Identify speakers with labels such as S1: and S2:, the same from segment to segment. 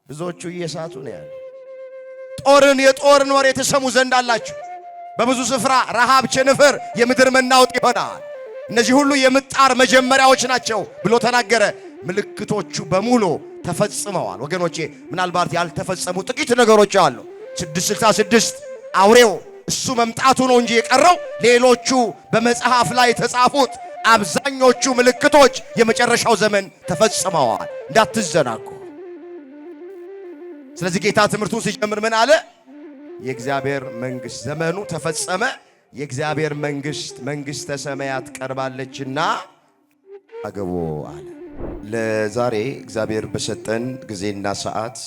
S1: ብዙዎቹ እየሳቱ ነው ያሉ። የጦርን ወሬ የተሰሙ ዘንድ አላችሁ። በብዙ ስፍራ ረሃብ፣ ቸነፈር፣ የምድር መናወጥ ይሆናል። እነዚህ ሁሉ የምጣር መጀመሪያዎች ናቸው ብሎ ተናገረ። ምልክቶቹ በሙሉ ተፈጽመዋል። ወገኖቼ ምናልባት ያልተፈጸሙ ጥቂት ነገሮች አሉ። 666 አውሬው እሱ መምጣቱ ነው እንጂ የቀረው ሌሎቹ በመጽሐፍ ላይ የተጻፉት አብዛኞቹ ምልክቶች የመጨረሻው ዘመን ተፈጽመዋል። እንዳትዘናጉ። ስለዚህ ጌታ ትምህርቱን ሲጀምር ምን አለ? የእግዚአብሔር መንግሥት ዘመኑ ተፈጸመ፣ የእግዚአብሔር መንግሥተ ሰማያት ቀርባለችና አግቡ አለ። ለዛሬ እግዚአብሔር በሰጠን ጊዜና ሰዓት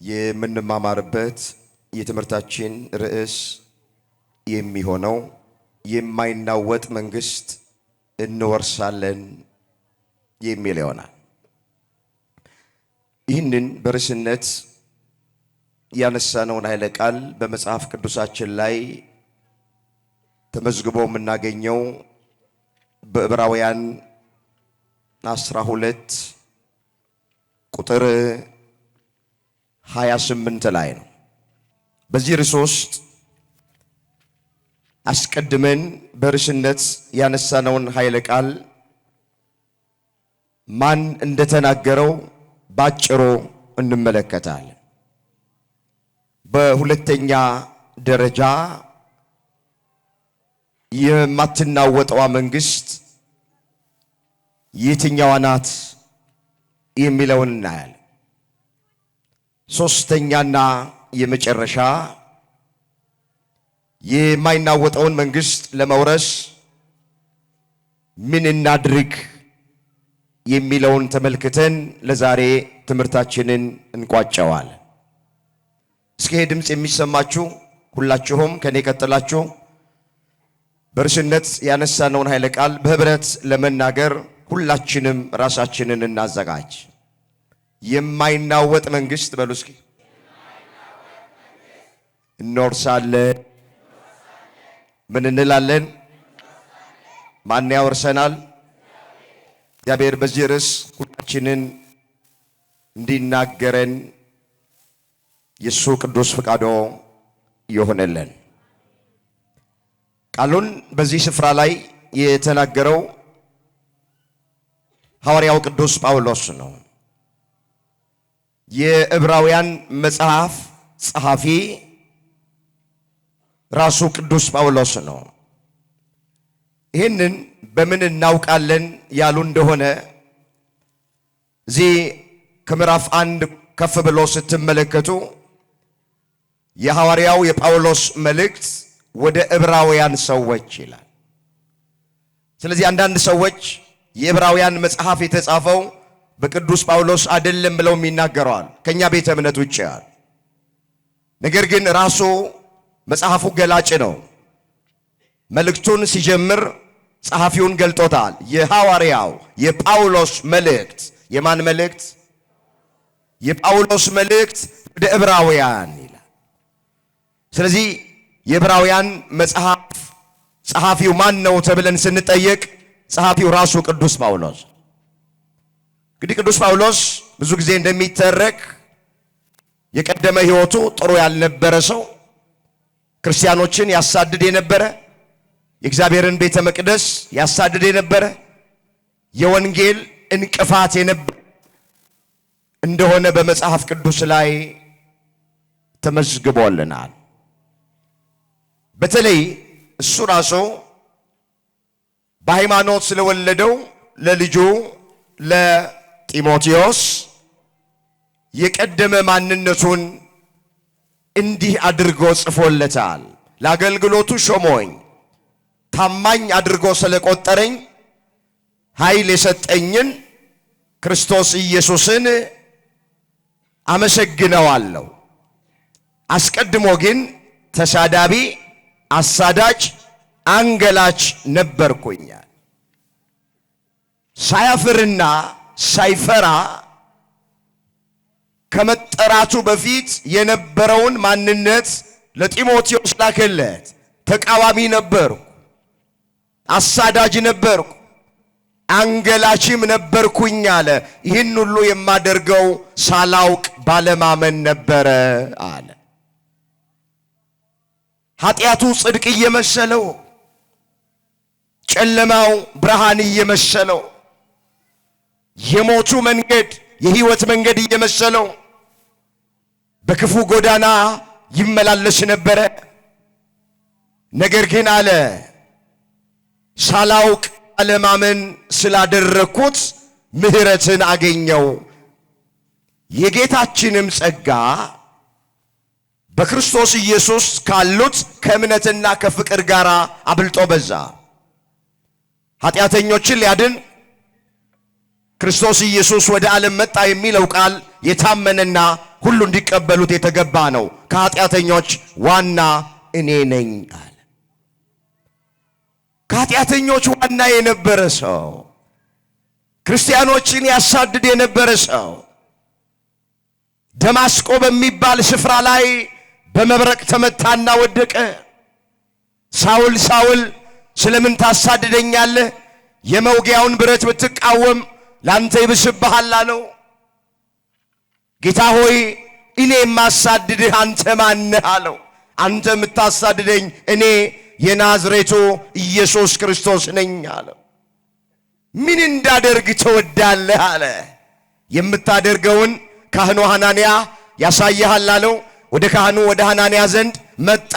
S1: የምንማማርበት የትምህርታችን ርዕስ የሚሆነው የማይናወጥ መንግሥት እንወርሳለን የሚል ይሆናል። ይህንን በርዕስነት ያነሳነውን ኃይለ ቃል በመጽሐፍ ቅዱሳችን ላይ ተመዝግቦ የምናገኘው በዕብራውያን 12 ቁጥር 28 ላይ ነው። በዚህ ርዕስ ውስጥ አስቀድመን በርዕስነት ያነሳነውን ኃይለ ቃል ማን እንደተናገረው ባጭሩ እንመለከታለን። በሁለተኛ ደረጃ የማትናወጠዋ መንግሥት የትኛዋ ናት የሚለውን እናያለን። ሶስተኛና የመጨረሻ የማይናወጠውን መንግሥት ለመውረስ ምን እናድርግ የሚለውን ተመልክተን ለዛሬ ትምህርታችንን እንቋጨዋለን። እስኪ ድምፅ የሚሰማችሁ ሁላችሁም ከኔ ቀጥላችሁ በርዕስነት ያነሳነውን ኃይለ ቃል በህብረት ለመናገር ሁላችንም ራሳችንን እናዘጋጅ። የማይናወጥ መንግሥት በሉ እስኪ። እንወርሳለን። ምን እንላለን? ማን ያወርሰናል? እግዚአብሔር በዚህ ርዕስ ሁላችንን እንዲናገረን የሱ ቅዱስ ፈቃዶ ይሆነልን። ቃሉን በዚህ ስፍራ ላይ የተናገረው ሐዋርያው ቅዱስ ጳውሎስ ነው። የዕብራውያን መጽሐፍ ጸሐፊ ራሱ ቅዱስ ጳውሎስ ነው። ይህንን በምን እናውቃለን ያሉ እንደሆነ እዚህ ከምዕራፍ 1 ከፍ ብሎ ስትመለከቱ የሐዋርያው የጳውሎስ መልእክት ወደ ዕብራውያን ሰዎች ይላል። ስለዚህ አንዳንድ ሰዎች የዕብራውያን መጽሐፍ የተጻፈው በቅዱስ ጳውሎስ አይደለም ብለው ይናገራሉ፣ ከኛ ቤተ እምነት ውጭ ያሉ። ነገር ግን ራሱ መጽሐፉ ገላጭ ነው። መልእክቱን ሲጀምር ጸሐፊውን ገልጦታል። የሐዋርያው የጳውሎስ መልእክት። የማን መልእክት? የጳውሎስ መልእክት ወደ ዕብራውያን ይላል። ስለዚህ የዕብራውያን መጽሐፍ ጸሐፊው ማን ነው ተብለን ስንጠየቅ ጸሐፊው ራሱ ቅዱስ ጳውሎስ። እንግዲህ ቅዱስ ጳውሎስ ብዙ ጊዜ እንደሚተረክ የቀደመ ሕይወቱ ጥሩ ያልነበረ ሰው፣ ክርስቲያኖችን ያሳድድ የነበረ፣ የእግዚአብሔርን ቤተ መቅደስ ያሳድድ የነበረ፣ የወንጌል እንቅፋት የነበረ እንደሆነ በመጽሐፍ ቅዱስ ላይ ተመዝግቦልናል። በተለይ እሱ ራሱ በሃይማኖት ስለወለደው ለልጁ ለጢሞቴዎስ የቀደመ ማንነቱን እንዲህ አድርጎ ጽፎለታል። ለአገልግሎቱ ሾሞኝ ታማኝ አድርጎ ስለቆጠረኝ ኃይል የሰጠኝን ክርስቶስ ኢየሱስን አመሰግነዋለሁ። አስቀድሞ ግን ተሳዳቢ፣ አሳዳጅ፣ አንገላች ነበርኩኛል። ሳያፍርና ሳይፈራ ከመጠራቱ በፊት የነበረውን ማንነት ለጢሞቴዎስ ላከለት። ተቃዋሚ ነበርኩ፣ አሳዳጅ ነበርኩ፣ አንገላችም ነበርኩኝ አለ። ይህን ሁሉ የማደርገው ሳላውቅ ባለማመን ነበረ አለ። ኃጢአቱ ጽድቅ እየመሰለው፣ ጨለማው ብርሃን እየመሰለው፣ የሞቱ መንገድ የሕይወት መንገድ እየመሰለው በክፉ ጎዳና ይመላለስ ነበረ። ነገር ግን አለ ሳላውቅ ባለማመን ስላደረኩት ምሕረትን አገኘው። የጌታችንም ጸጋ በክርስቶስ ኢየሱስ ካሉት ከእምነትና ከፍቅር ጋር አብልጦ በዛ። ኃጢአተኞችን ሊያድን ክርስቶስ ኢየሱስ ወደ ዓለም መጣ የሚለው ቃል የታመነና ሁሉ እንዲቀበሉት የተገባ ነው። ከኃጢአተኞች ዋና እኔ ነኝ አለ። ከኃጢአተኞች ዋና የነበረ ሰው፣ ክርስቲያኖችን ያሳድድ የነበረ ሰው ደማስቆ በሚባል ስፍራ ላይ በመብረቅ ተመታና ወደቀ። ሳውል ሳውል ስለምን ታሳድደኛለህ? የመውጊያውን ብረት ብትቃወም ላንተ ይብስብሃል አለው። ጌታ ሆይ እኔ የማሳድድህ አንተ ማነህ አለው። አንተ የምታሳድደኝ እኔ የናዝሬቱ ኢየሱስ ክርስቶስ ነኝ አለው። ምን እንዳደርግ ትወዳለህ አለ። የምታደርገውን ካህኑ ሐናንያ ያሳይሃል አለው። ወደ ካህኑ ወደ ሐናንያ ዘንድ መጣ።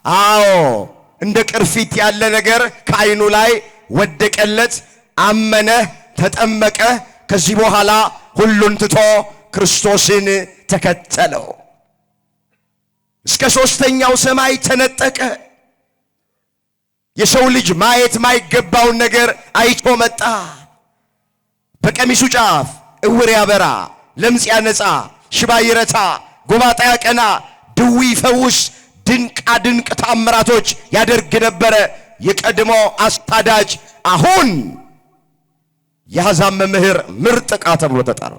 S1: አዎ እንደ ቅርፊት ያለ ነገር ከዓይኑ ላይ ወደቀለት። አመነ፣ ተጠመቀ። ከዚህ በኋላ ሁሉን ትቶ ክርስቶስን ተከተለው። እስከ ሦስተኛው ሰማይ ተነጠቀ። የሰው ልጅ ማየት ማይገባውን ነገር አይቶ መጣ። በቀሚሱ ጫፍ እውር ያበራ፣ ለምጽ ያነጻ፣ ሽባ ይረታ፣ ጎባጣ ያቀና፣ ድዊ ይፈውስ፣ ድንቃ ድንቅ ታምራቶች ያደርግ ነበረ። የቀድሞ አስታዳጅ አሁን የአሕዛብ መምህር ምርጥ ዕቃ ተብሎ ተጠራ።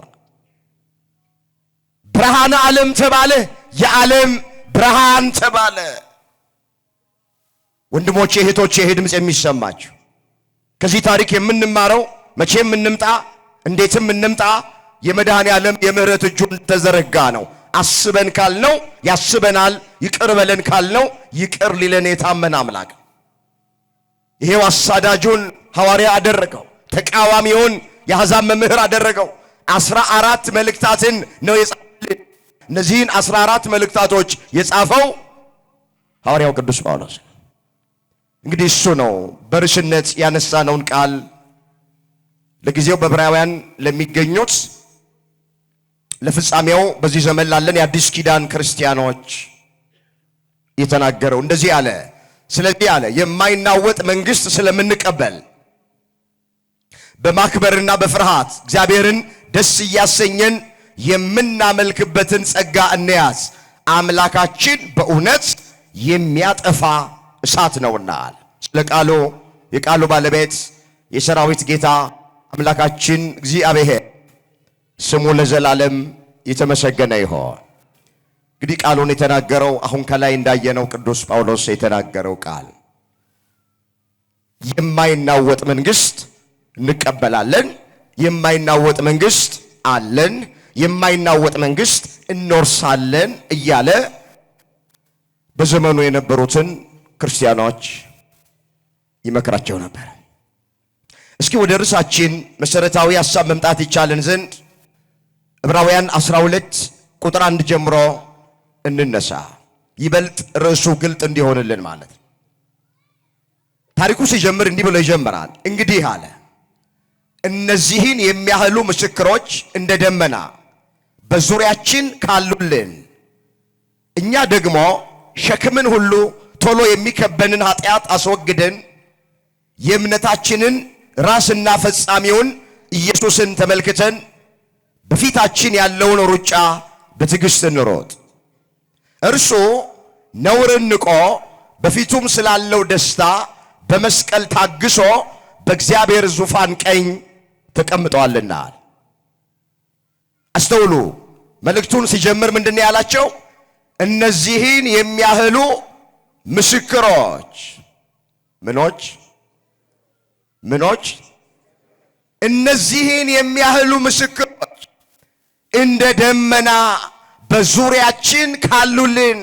S1: ብርሃነ ዓለም ተባለ። የዓለም ብርሃን ተባለ። ወንድሞቼ እህቶቼ፣ ይሄ ድምፅ የሚሰማችሁ ከዚህ ታሪክ የምንማረው መቼም እንምጣ እንዴትም እንምጣ የመድኃኔ ዓለም የምህረት እጁን ተዘረጋ ነው። አስበን ካልነው ያስበናል፣ ይቅር በለን ካልነው ይቅር ሊለን የታመነ አምላክ። ይሄው አሳዳጁን ሐዋርያ አደረገው፣ ተቃዋሚውን የአሕዛብ መምህር አደረገው። 14 መልእክታትን ነው የጻፈልን። እነዚህን 14 መልእክታቶች የጻፈው ሐዋርያው ቅዱስ ጳውሎስ። እንግዲህ እሱ ነው በርዕስነት ያነሳነውን ቃል ለጊዜው በዕብራውያን ለሚገኙት ለፍጻሜው በዚህ ዘመን ላለን የአዲስ ኪዳን ክርስቲያኖች የተናገረው። እንደዚህ አለ። ስለዚህ አለ የማይናወጥ መንግሥት ስለምንቀበል በማክበርና በፍርሃት እግዚአብሔርን ደስ እያሰኘን የምናመልክበትን ጸጋ እንያዝ፣ አምላካችን በእውነት የሚያጠፋ እሳት ነውና አለ። ስለ ቃሉ የቃሉ ባለቤት የሰራዊት ጌታ አምላካችን እግዚአብሔር ስሙ ለዘላለም የተመሰገነ ይሁን። እንግዲህ ቃሉን የተናገረው አሁን ከላይ እንዳየነው ቅዱስ ጳውሎስ የተናገረው ቃል የማይናወጥ መንግሥት እንቀበላለን፣ የማይናወጥ መንግሥት አለን፣ የማይናወጥ መንግሥት እንወርሳለን እያለ በዘመኑ የነበሩትን ክርስቲያኖች ይመክራቸው ነበር። እስኪ ወደ ርዕሳችን መሰረታዊ ሐሳብ መምጣት ይቻለን ዘንድ ዕብራውያን 12 ቁጥር 1 ጀምሮ እንነሳ። ይበልጥ ርዕሱ ግልጥ እንዲሆንልን ማለት ነው። ታሪኩ ሲጀምር እንዲህ ብሎ ይጀምራል። እንግዲህ አለ እነዚህን የሚያህሉ ምስክሮች እንደ ደመና በዙሪያችን ካሉልን እኛ ደግሞ ሸክምን ሁሉ ቶሎ የሚከበንን ኃጢአት አስወግደን የእምነታችንን ራስና ፈጻሚውን ኢየሱስን ተመልክተን በፊታችን ያለውን ሩጫ በትዕግሥት እንሮጥ። እርሱ ነውርን ንቆ በፊቱም ስላለው ደስታ በመስቀል ታግሶ በእግዚአብሔር ዙፋን ቀኝ ተቀምጧልና። አስተውሉ። መልእክቱን ሲጀምር ምንድነው ያላቸው? እነዚህን የሚያህሉ ምስክሮች ምኖች እነዚህን የሚያህሉ ምስክሮች እንደ ደመና በዙሪያችን ካሉልን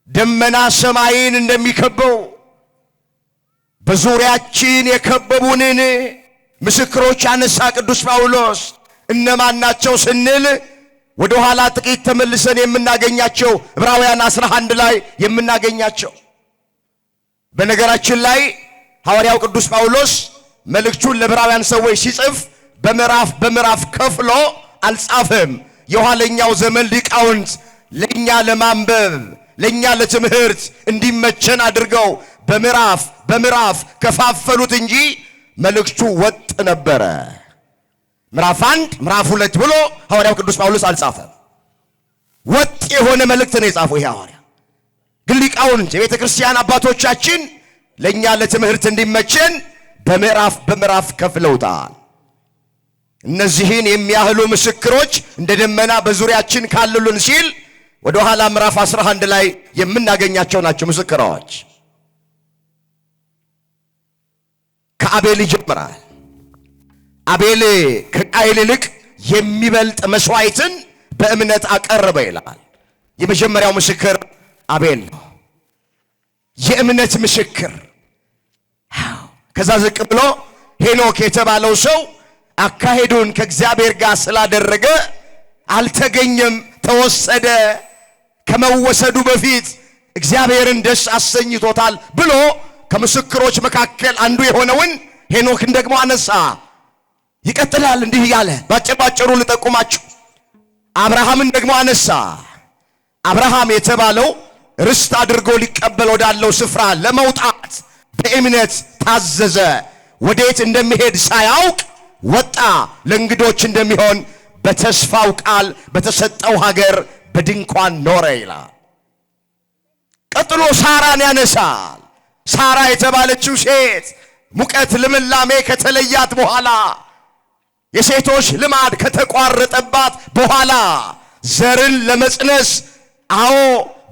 S1: ደመና ሰማይን እንደሚከበው በዙሪያችን የከበቡንን ምስክሮች ያነሳ ቅዱስ ጳውሎስ። እነማን ናቸው ስንል ወደ ኋላ ጥቂት ተመልሰን የምናገኛቸው ዕብራውያን 11 ላይ የምናገኛቸው። በነገራችን ላይ ሐዋርያው ቅዱስ ጳውሎስ መልእክቱን ለዕብራውያን ሰዎች ሲጽፍ በምዕራፍ ከፍሎ አልጻፈም። የኋለኛው ዘመን ሊቃውንት ለኛ ለማንበብ ለኛ ለትምህርት እንዲመቸን አድርገው በምዕራፍ ከፋፈሉት እንጂ መልእክቱ ወጥ ነበረ። ምዕራፍ 1 ምዕራፍ 2 ብሎ ሐዋርያው ቅዱስ ጳውሎስ አልጻፈም። ወጥ የሆነ መልእክት ነው የጻፈው ይሄ ሐዋርያ። ግን ሊቃውንት የቤተ ክርስቲያን አባቶቻችን ለኛ ለትምህርት እንዲመቸን በምዕራፍ ከፍለውታል። እነዚህን የሚያህሉ ምስክሮች እንደ ደመና በዙሪያችን ካሉልን ሲል ወደ ኋላ ምዕራፍ 11 ላይ የምናገኛቸው ናቸው ምስክሮች። ከአቤል ይጀምራል። አቤል ከቃየል ይልቅ የሚበልጥ መስዋዕትን በእምነት አቀረበ ይላል። የመጀመሪያው ምስክር አቤል ነው፣ የእምነት ምስክር። ከዛ ዝቅ ብሎ ሄኖክ የተባለው ሰው አካሄዱን ከእግዚአብሔር ጋር ስላደረገ አልተገኘም፣ ተወሰደ። ከመወሰዱ በፊት እግዚአብሔርን ደስ አሰኝቶታል ብሎ ከምስክሮች መካከል አንዱ የሆነውን ሄኖክን ደግሞ አነሳ። ይቀጥላል እንዲህ እያለ ባጭሩ ልጠቁማችሁ። አብርሃምን ደግሞ አነሳ። አብርሃም የተባለው ርስት አድርጎ ሊቀበል ወዳለው ስፍራ ለመውጣት በእምነት ታዘዘ። ወዴት እንደሚሄድ ሳያውቅ ወጣ። ለእንግዶች እንደሚሆን በተስፋው ቃል በተሰጠው ሀገር በድንኳን ኖረ ይላል። ቀጥሎ ሳራን ያነሳል። ሳራ የተባለችው ሴት ሙቀት ልምላሜ ከተለያት በኋላ የሴቶች ልማድ ከተቋረጠባት በኋላ ዘርን ለመጽነስ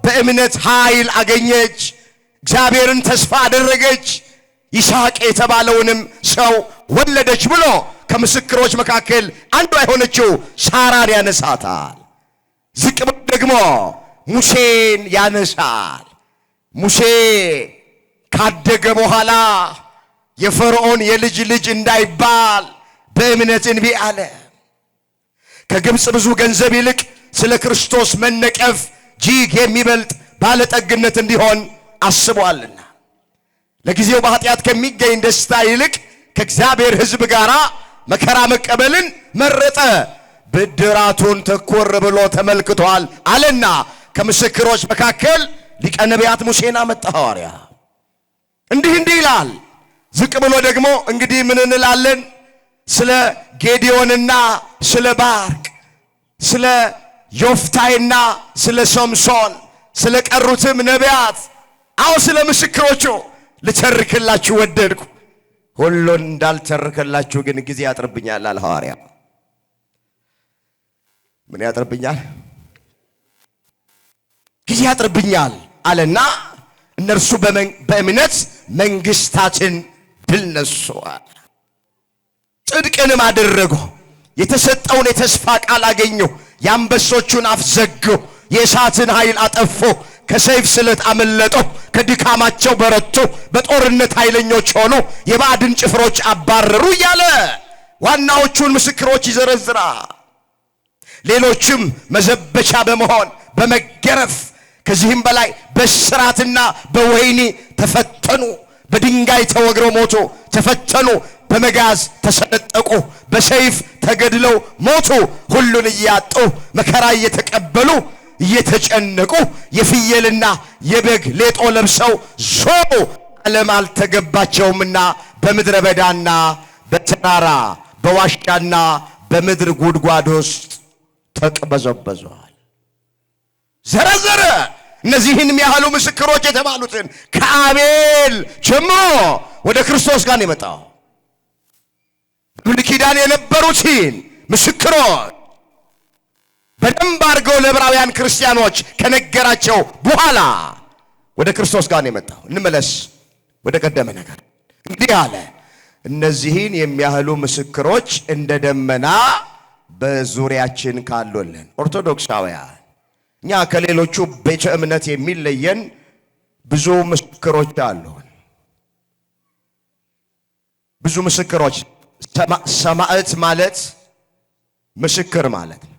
S1: በእምነት ኃይል አገኘች። እግዚአብሔርን ተስፋ አደረገች። ይስሐቅ የተባለውንም ሰው ወለደች ብሎ ከምስክሮች መካከል አንዷ የሆነችው ሳራን ያነሳታል። ዝቅ ብሎ ደግሞ ሙሴን ያነሳል። ሙሴ ካደገ በኋላ የፈርዖን የልጅ ልጅ እንዳይባል በእምነት እንቢ አለ። ከግብፅ ብዙ ገንዘብ ይልቅ ስለ ክርስቶስ መነቀፍ እጅግ የሚበልጥ ባለጠግነት እንዲሆን አስቧልና ለጊዜው በኃጢአት ከሚገኝ ደስታ ይልቅ ከእግዚአብሔር ሕዝብ ጋር መከራ መቀበልን መረጠ። ብድራቱን ተኮር ብሎ ተመልክቷል አለና ከምስክሮች መካከል ሊቀ ነቢያት ሙሴን አመጣ ሐዋርያ። እንዲህ ይላል። ዝቅ ብሎ ደግሞ እንግዲህ ምን እንላለን? ስለ ጌዲዮንና ስለ ባርቅ፣ ስለ ዮፍታይና ስለ ሶምሶን፣ ስለ ቀሩትም ነቢያት ስለ ምስክሮቹ ልተርክላችሁ ወደድኩ። ሁሉን እንዳልተርከላችሁ ግን ጊዜ ያጥርብኛል አለ ሐዋርያ። ምን ያጥርብኛል? ጊዜ ያጥርብኛል አለና እነርሱ በእምነት መንግስታትን ድል ነሱአል። ጽድቅንም አደረጉ። የተሰጠውን የተስፋ ቃል አገኙ። የአንበሶቹን አፍ ዘጉ። የእሳትን ኃይል አጠፉ። ከሰይፍ ስለት አመለጡ። ከድካማቸው በረቱ። በጦርነት ኃይለኞች ሆኑ። የባዕድን ጭፍሮች አባረሩ እያለ ዋናዎቹን ምስክሮች ይዘረዝራል። ሌሎችም መዘበቻ በመሆን በመገረፍ ከዚህም በላይ በስራትና በወህኒ ተፈተኑ። በድንጋይ ተወግረው ሞቱ፣ ተፈተኑ። በመጋዝ ተሰነጠቁ፣ በሰይፍ ተገድለው ሞቱ። ሁሉን እያጡ መከራ እየተቀበሉ እየተጨነቁ የፍየልና የበግ ሌጦ ለብሰው ዞሩ። ዓለም አልተገባቸውምና በምድረ በዳና በተራራ በዋሻና በምድር ጉድጓድ ውስጥ ተቅበዘበዟል። ዘረዘረ። እነዚህን የሚያህሉ ምስክሮች የተባሉትን ከአቤል ጀምሮ ወደ ክርስቶስ ጋር ነው የመጣው። በብሉይ ኪዳን የነበሩትን ምስክሮች በደንብ አድርገው ለዕብራውያን ክርስቲያኖች ከነገራቸው በኋላ ወደ ክርስቶስ ጋር ነው የመጣው። እንመለስ ወደ ቀደመ ነገር። እንግዲህ አለ እነዚህን የሚያህሉ ምስክሮች እንደ ደመና በዙሪያችን ካሉልን። ኦርቶዶክሳውያን እኛ ከሌሎቹ ቤተ እምነት የሚለየን ብዙ ምስክሮች አሉን። ብዙ ምስክሮች። ሰማዕት ማለት ምስክር ማለት ነው።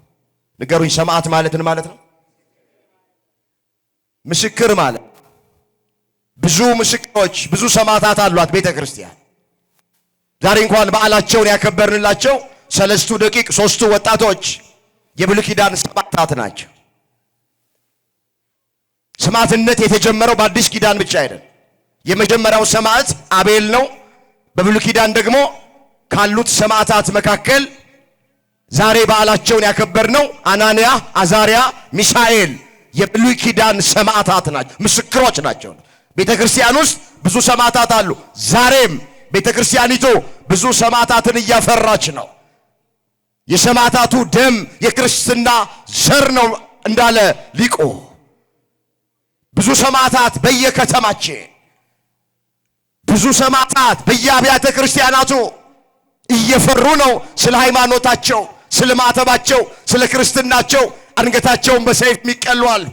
S1: ንገሩኝ፣ ሰማዕት ማለት ምን ማለት ነው? ምስክር ማለት። ብዙ ምስክሮች፣ ብዙ ሰማዕታት አሏት ቤተ ክርስቲያን። ዛሬ እንኳን በዓላቸውን ያከበርንላቸው ሰለስቱ ደቂቅ ሶስቱ ወጣቶች የብሉይ ኪዳን ሰማዕታት ናቸው። ሰማዕትነት የተጀመረው በአዲስ ኪዳን ብቻ አይደለም። የመጀመሪያው ሰማዕት አቤል ነው። በብሉይ ኪዳን ደግሞ ካሉት ሰማዕታት መካከል ዛሬ በዓላቸውን ያከበርነው አናንያ፣ አዛሪያ፣ ሚሳኤል የብሉይ ኪዳን ሰማዕታት ናቸው፣ ምስክሮች ናቸው። ቤተ ክርስቲያን ውስጥ ብዙ ሰማዕታት አሉ። ዛሬም ቤተ ክርስቲያኒቱ ብዙ ሰማዕታትን እያፈራች ነው። የሰማዕታቱ ደም የክርስትና ዘር ነው እንዳለ ሊቁ። ብዙ ሰማዕታት በየከተማችን፣ ብዙ ሰማዕታት በየአብያተ ክርስቲያናቱ እየፈሩ ነው። ስለ ሃይማኖታቸው፣ ስለ ማተባቸው፣ ስለ ክርስትናቸው አንገታቸውን በሰይፍ የሚቀሏል፣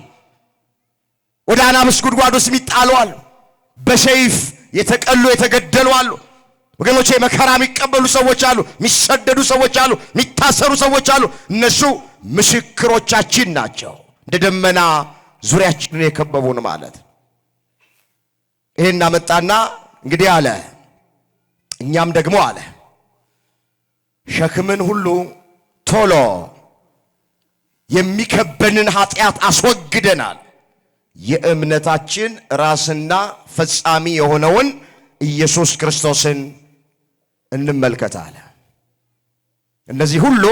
S1: ወደ አናብስት ጉድጓድ ውስጥ የሚጣሏል፣ በሰይፍ የተቀሉ የተገደሉ አሉ። ወገኖቼ መከራ የሚቀበሉ ሰዎች አሉ፣ የሚሰደዱ ሰዎች አሉ፣ የሚታሰሩ ሰዎች አሉ። እነሱ ምስክሮቻችን ናቸው። እንደ ደመና ዙሪያችንን የከበቡን ማለት። ይሄን አመጣና እንግዲህ አለ እኛም ደግሞ አለ ሸክምን ሁሉ ቶሎ የሚከበንን ኃጢአት አስወግደናል፣ የእምነታችን ራስና ፈጻሚ የሆነውን ኢየሱስ ክርስቶስን እንመልከት አለ። እነዚህ ሁሉ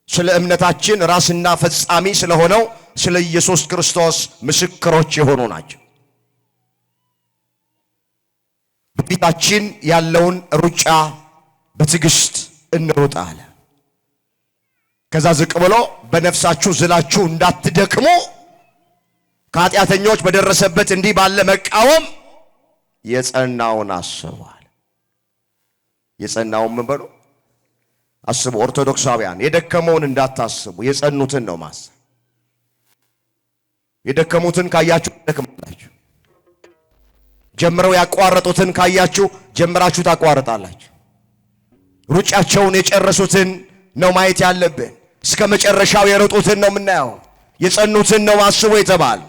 S1: ስለ እምነታችን ራስና ፈጻሚ ስለሆነው ስለ ኢየሱስ ክርስቶስ ምስክሮች የሆኑ ናቸው። በፊታችን ያለውን ሩጫ በትዕግስት እንሩጥ አለ። ከዛ ዝቅ ብሎ በነፍሳችሁ ዝላችሁ እንዳትደክሙ ከኃጢአተኞች በደረሰበት እንዲህ ባለ መቃወም የጸናውን አስቧል። የጸናውን ምን በሉ አስቡ። ኦርቶዶክሳውያን የደከመውን እንዳታስቡ፣ የጸኑትን ነው ማሰብ። የደከሙትን ካያችሁ ደክማላችሁ። ጀምረው ያቋረጡትን ካያችሁ ጀምራችሁ ታቋርጣላችሁ። ሩጫቸውን የጨረሱትን ነው ማየት ያለብን። እስከ መጨረሻው የሮጡትን ነው የምናየው። የጸኑትን ነው አስቡ የተባለ።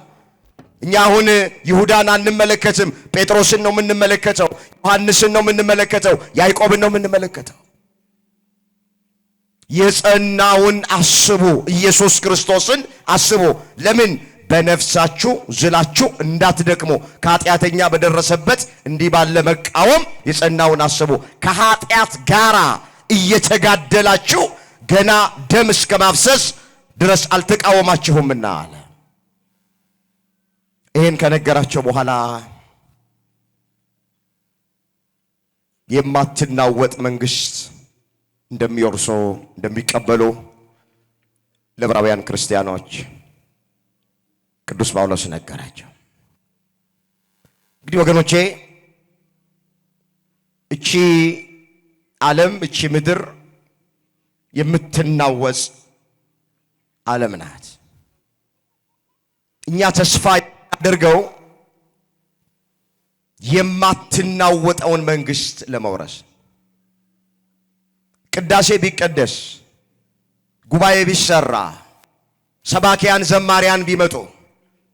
S1: እኛ አሁን ይሁዳን አንመለከትም፣ ጴጥሮስን ነው የምንመለከተው፣ ዮሐንስን ነው የምንመለከተው፣ ያዕቆብን ነው የምንመለከተው። የጸናውን አስቡ፣ ኢየሱስ ክርስቶስን አስቡ። ለምን? በነፍሳችሁ ዝላችሁ እንዳትደክሙ ከኃጢአተኛ በደረሰበት እንዲህ ባለ መቃወም የጸናውን አስቡ። ከኃጢአት ጋራ እየተጋደላችሁ ገና ደም እስከ ማፍሰስ ድረስ አልተቃወማችሁምና አለ። ይህን ከነገራቸው በኋላ የማትናወጥ መንግስት እንደሚወርሱ እንደሚቀበሉ ለዕብራውያን ክርስቲያኖች ቅዱስ ጳውሎስ ነገራቸው። እንግዲህ ወገኖቼ እቺ ዓለም እቺ ምድር የምትናወጽ ዓለም ናት። እኛ ተስፋ አድርገው የማትናወጠውን መንግስት ለመውረስ ቅዳሴ ቢቀደስ፣ ጉባኤ ቢሰራ፣ ሰባኪያን ዘማሪያን ቢመጡ፣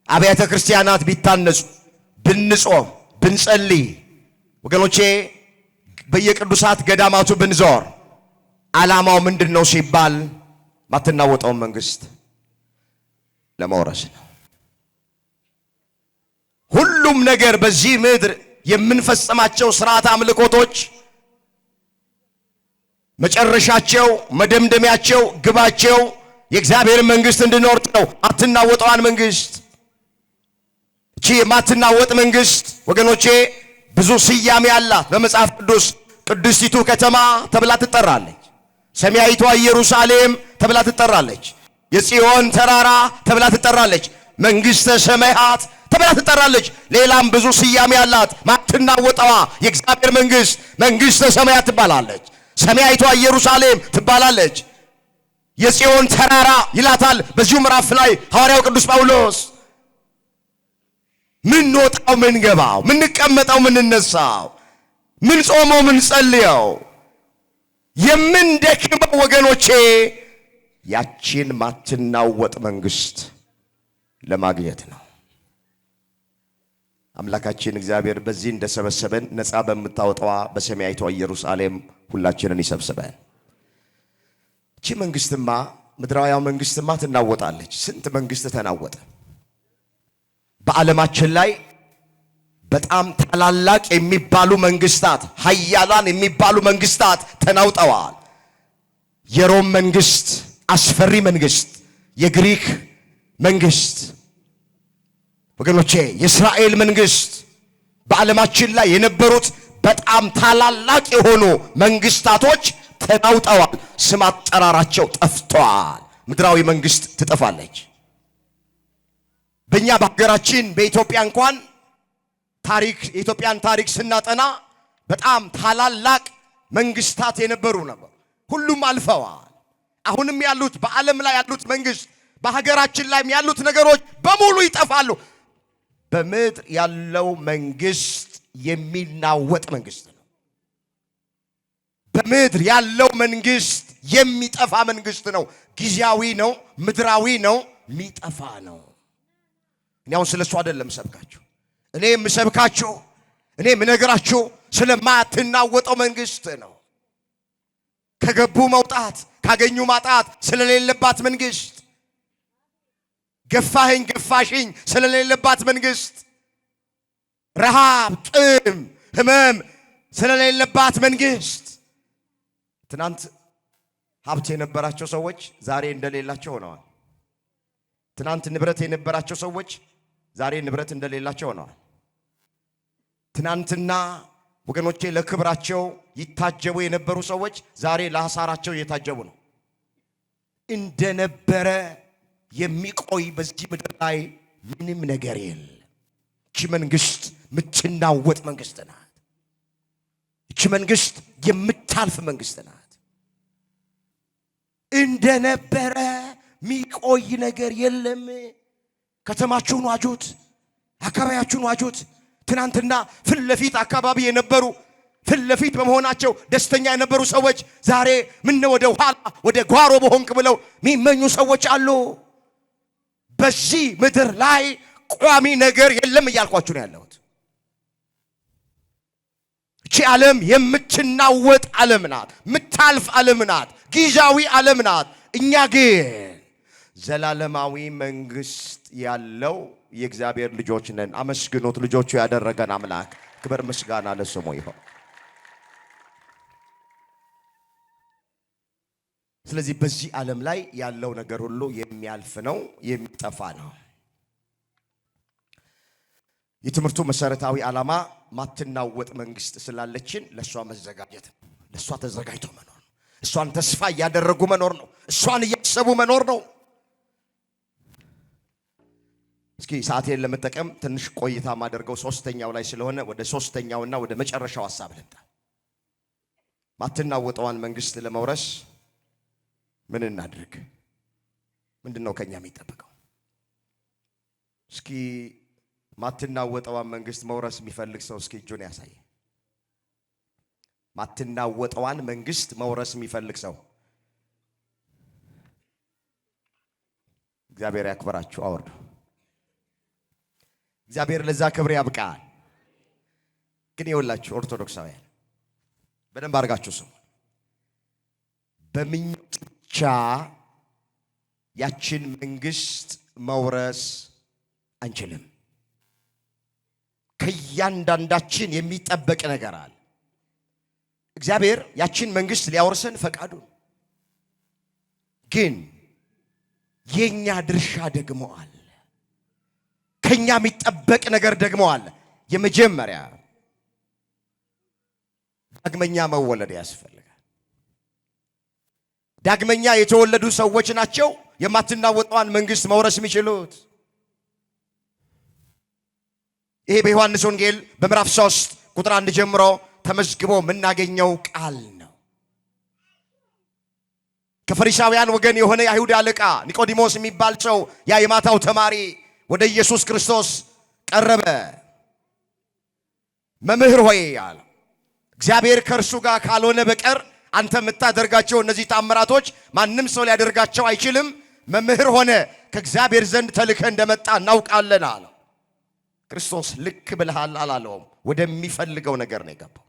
S1: አብያተ ክርስቲያናት ቢታነጹ፣ ብንጾም ብንጸልይ፣ ወገኖቼ በየቅዱሳት ገዳማቱ ብንዞር ዓላማው ምንድነው ሲባል ማትናወጠውን መንግስት ለመውረስ ነው። ሁሉም ነገር በዚህ ምድር የምንፈጽማቸው ሥርዓት አምልኮቶች መጨረሻቸው፣ መደምደሚያቸው፣ ግባቸው የእግዚአብሔር መንግስት እንድንወርስ ነው። አትናወጠዋን መንግስት። እቺ የማትናወጥ መንግስት ወገኖቼ ብዙ ስያሜ አላት በመጽሐፍ ቅዱስ። ቅድስቲቱ ከተማ ተብላ ትጠራለች። ሰማያዊቷ ኢየሩሳሌም ተብላ ትጠራለች። የጽዮን ተራራ ተብላ ትጠራለች። መንግስተ ሰማያት ተብላ ትጠራለች። ሌላም ብዙ ስያሜ ያላት ማትናወጠዋ የእግዚአብሔር መንግስት መንግስተ ሰማያት ትባላለች። ሰማያዊቷ ኢየሩሳሌም ትባላለች። የጽዮን ተራራ ይላታል በዚሁ ምዕራፍ ላይ ሐዋርያው ቅዱስ ጳውሎስ። ምን ወጣው ምን ገባው ምን ቀመጣው ምን ነሳው ምን ጾመው ምን ጸልየው የምንደክመው ወገኖቼ ያቺን ማትናወጥ መንግስት ለማግኘት ነው። አምላካችን እግዚአብሔር በዚህ እንደሰበሰበን ነፃ በምታወጣዋ በሰማያዊቷ ኢየሩሳሌም ሁላችንን ይሰብስበን። እቺ መንግስትማ ምድራዊያ መንግስትማ ትናወጣለች። ስንት መንግስት ተናወጠ። በዓለማችን ላይ በጣም ታላላቅ የሚባሉ መንግስታት ኃያላን የሚባሉ መንግስታት ተናውጠዋል። የሮም መንግስት አስፈሪ መንግስት፣ የግሪክ መንግስት ወገኖቼ፣ የእስራኤል መንግስት፣ በዓለማችን ላይ የነበሩት በጣም ታላላቅ የሆኑ መንግስታቶች ተናውጠዋል። ስም አጠራራቸው ጠፍቷል። ምድራዊ መንግስት ትጠፋለች። በእኛ በሀገራችን በኢትዮጵያ እንኳን ታሪክ የኢትዮጵያን ታሪክ ስናጠና በጣም ታላላቅ መንግስታት የነበሩ ነበር። ሁሉም አልፈዋል። አሁንም ያሉት በዓለም ላይ ያሉት መንግስት በሀገራችን ላይ ያሉት ነገሮች በሙሉ ይጠፋሉ። በምድር ያለው መንግስት የሚናወጥ መንግስት ነው። በምድር ያለው መንግስት የሚጠፋ መንግስት ነው። ጊዜያዊ ነው፣ ምድራዊ ነው፣ የሚጠፋ ነው። እኔ አሁን ስለሱ አይደለም ሰብካችሁ። እኔ የምሰብካችሁ እኔ የምነግራችሁ ስለማትናወጠው መንግስት ነው። ከገቡ መውጣት ካገኙ ማጣት ስለሌለባት መንግስት፣ ገፋኸኝ ገፋሽኝ ስለሌለባት መንግስት፣ ረሃብ፣ ጥም፣ ህመም ስለሌለባት መንግስት። ትናንት ሀብት የነበራቸው ሰዎች ዛሬ እንደሌላቸው ሆነዋል። ትናንት ንብረት የነበራቸው ሰዎች ዛሬ ንብረት እንደሌላቸው ሆነዋል። ትናንትና ወገኖቼ ለክብራቸው ይታጀቡ የነበሩ ሰዎች ዛሬ ለሐሳራቸው እየታጀቡ ነው። እንደነበረ የሚቆይ በዚህ ምድር ላይ ምንም ነገር የለም። እቺ መንግስት የምትናወጥ መንግስት ናት። እቺ መንግስት የምታልፍ መንግስት ናት። እንደነበረ የሚቆይ ነገር የለም። ከተማችሁን ዋጁት፣ አካባቢያችሁን ዋጁት። ትናንትና ፊት ለፊት አካባቢ የነበሩ ፊት ለፊት በመሆናቸው ደስተኛ የነበሩ ሰዎች ዛሬ ምን ወደ ኋላ ወደ ጓሮ በሆንክ ብለው የሚመኙ ሰዎች አሉ። በዚህ ምድር ላይ ቋሚ ነገር የለም እያልኳችሁ ነው ያለሁት። እቺ ዓለም የምትናወጥ ዓለም ናት፣ የምታልፍ ዓለም ናት፣ ጊዜያዊ ዓለም ናት። እኛ ግን ዘላለማዊ መንግስት ያለው የእግዚአብሔር ልጆች ነን። አመስግኑት። ልጆቹ ያደረገን አምላክ ክብር ምስጋና ለስሙ ይሁን። ስለዚህ በዚህ ዓለም ላይ ያለው ነገር ሁሉ የሚያልፍ ነው፣ የሚጠፋ ነው። የትምህርቱ መሰረታዊ ዓላማ ማትናወጥ መንግስት ስላለችን ለሷ መዘጋጀት ነው። ለሷ ተዘጋጅቶ መኖር ነው። እሷን ተስፋ እያደረጉ መኖር ነው። እሷን እያሰቡ መኖር ነው። እስኪ ሰዓቴን ለመጠቀም ትንሽ ቆይታ ማደርገው ሶስተኛው ላይ ስለሆነ ወደ ሶስተኛውና ወደ መጨረሻው ሐሳብ ልምጣ። ማትናወጠዋን መንግስት ለመውረስ ምን እናድርግ? ምንድነው ከኛ የሚጠበቀው? እስኪ ማትናወጠዋን መንግስት መውረስ የሚፈልግ ሰው እስኪ እጁን ያሳይ። ማትናወጠዋን መንግስት መውረስ የሚፈልግ ሰው እግዚአብሔር ያክብራችሁ። አወርዱ። እግዚአብሔር ለዛ ክብር ያብቃል። ግን ይኸውላችሁ ኦርቶዶክሳውያን በደንብ አድርጋችሁ ስሙ። በምኞት ብቻ ያችን መንግስት መውረስ አንችልም። ከእያንዳንዳችን የሚጠበቅ ነገር አለ። እግዚአብሔር ያችን መንግስት ሊያወርሰን ፈቃዱ፣ ግን የኛ ድርሻ ደግሞ አለ። ከኛ የሚጠበቅ ነገር ደግሞ አለ። የመጀመሪያ ዳግመኛ መወለድ ያስፈልጋል። ዳግመኛ የተወለዱ ሰዎች ናቸው የማትናወጠዋን መንግስት መውረስ የሚችሉት። ይሄ በዮሐንስ ወንጌል በምዕራፍ 3 ቁጥር 1 ጀምሮ ተመዝግቦ የምናገኘው ቃል ነው። ከፈሪሳውያን ወገን የሆነ የአይሁድ አለቃ ኒቆዲሞስ የሚባል ሰው ያ የማታው ተማሪ ወደ ኢየሱስ ክርስቶስ ቀረበ። መምህር ሆይ አለ፣ እግዚአብሔር ከእርሱ ጋር ካልሆነ በቀር አንተ የምታደርጋቸው እነዚህ ታምራቶች ማንም ሰው ሊያደርጋቸው አይችልም። መምህር ሆነ ከእግዚአብሔር ዘንድ ተልከ እንደመጣ እናውቃለን አለ። ክርስቶስ ልክ ብለሃል አላለውም። ወደሚፈልገው ነገር ነው የገባው።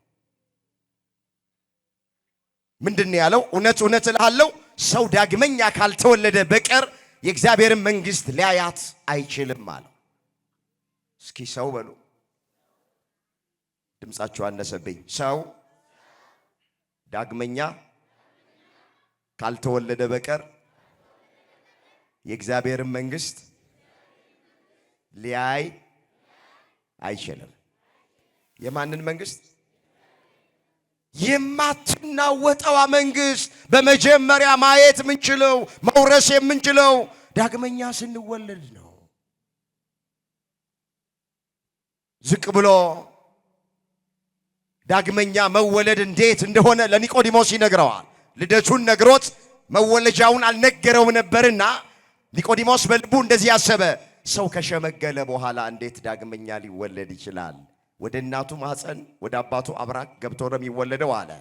S1: ምንድን ያለው? እውነት እውነት እልሃለሁ ሰው ዳግመኛ ካልተወለደ በቀር የእግዚአብሔርን መንግሥት ሊያያት አይችልም አለው። እስኪ ሰው በሉ። ድምጻችሁ አነሰብኝ። ሰው ዳግመኛ ካልተወለደ በቀር የእግዚአብሔርን መንግሥት ሊያይ አይችልም። የማንን መንግሥት? የማትናወጠዋ መንግሥት። በመጀመሪያ ማየት የምንችለው መውረስ የምንችለው ዳግመኛ ስንወለድ ነው። ዝቅ ብሎ ዳግመኛ መወለድ እንዴት እንደሆነ ለኒቆዲሞስ ይነግረዋል። ልደቱን ነግሮት መወለጃውን አልነገረው ነበርና ኒቆዲሞስ በልቡ እንደዚህ ያሰበ፣ ሰው ከሸመገለ በኋላ እንዴት ዳግመኛ ሊወለድ ይችላል? ወደ እናቱ ማህፀን ወደ አባቱ አብራክ ገብቶ ነው የሚወለደው አለ።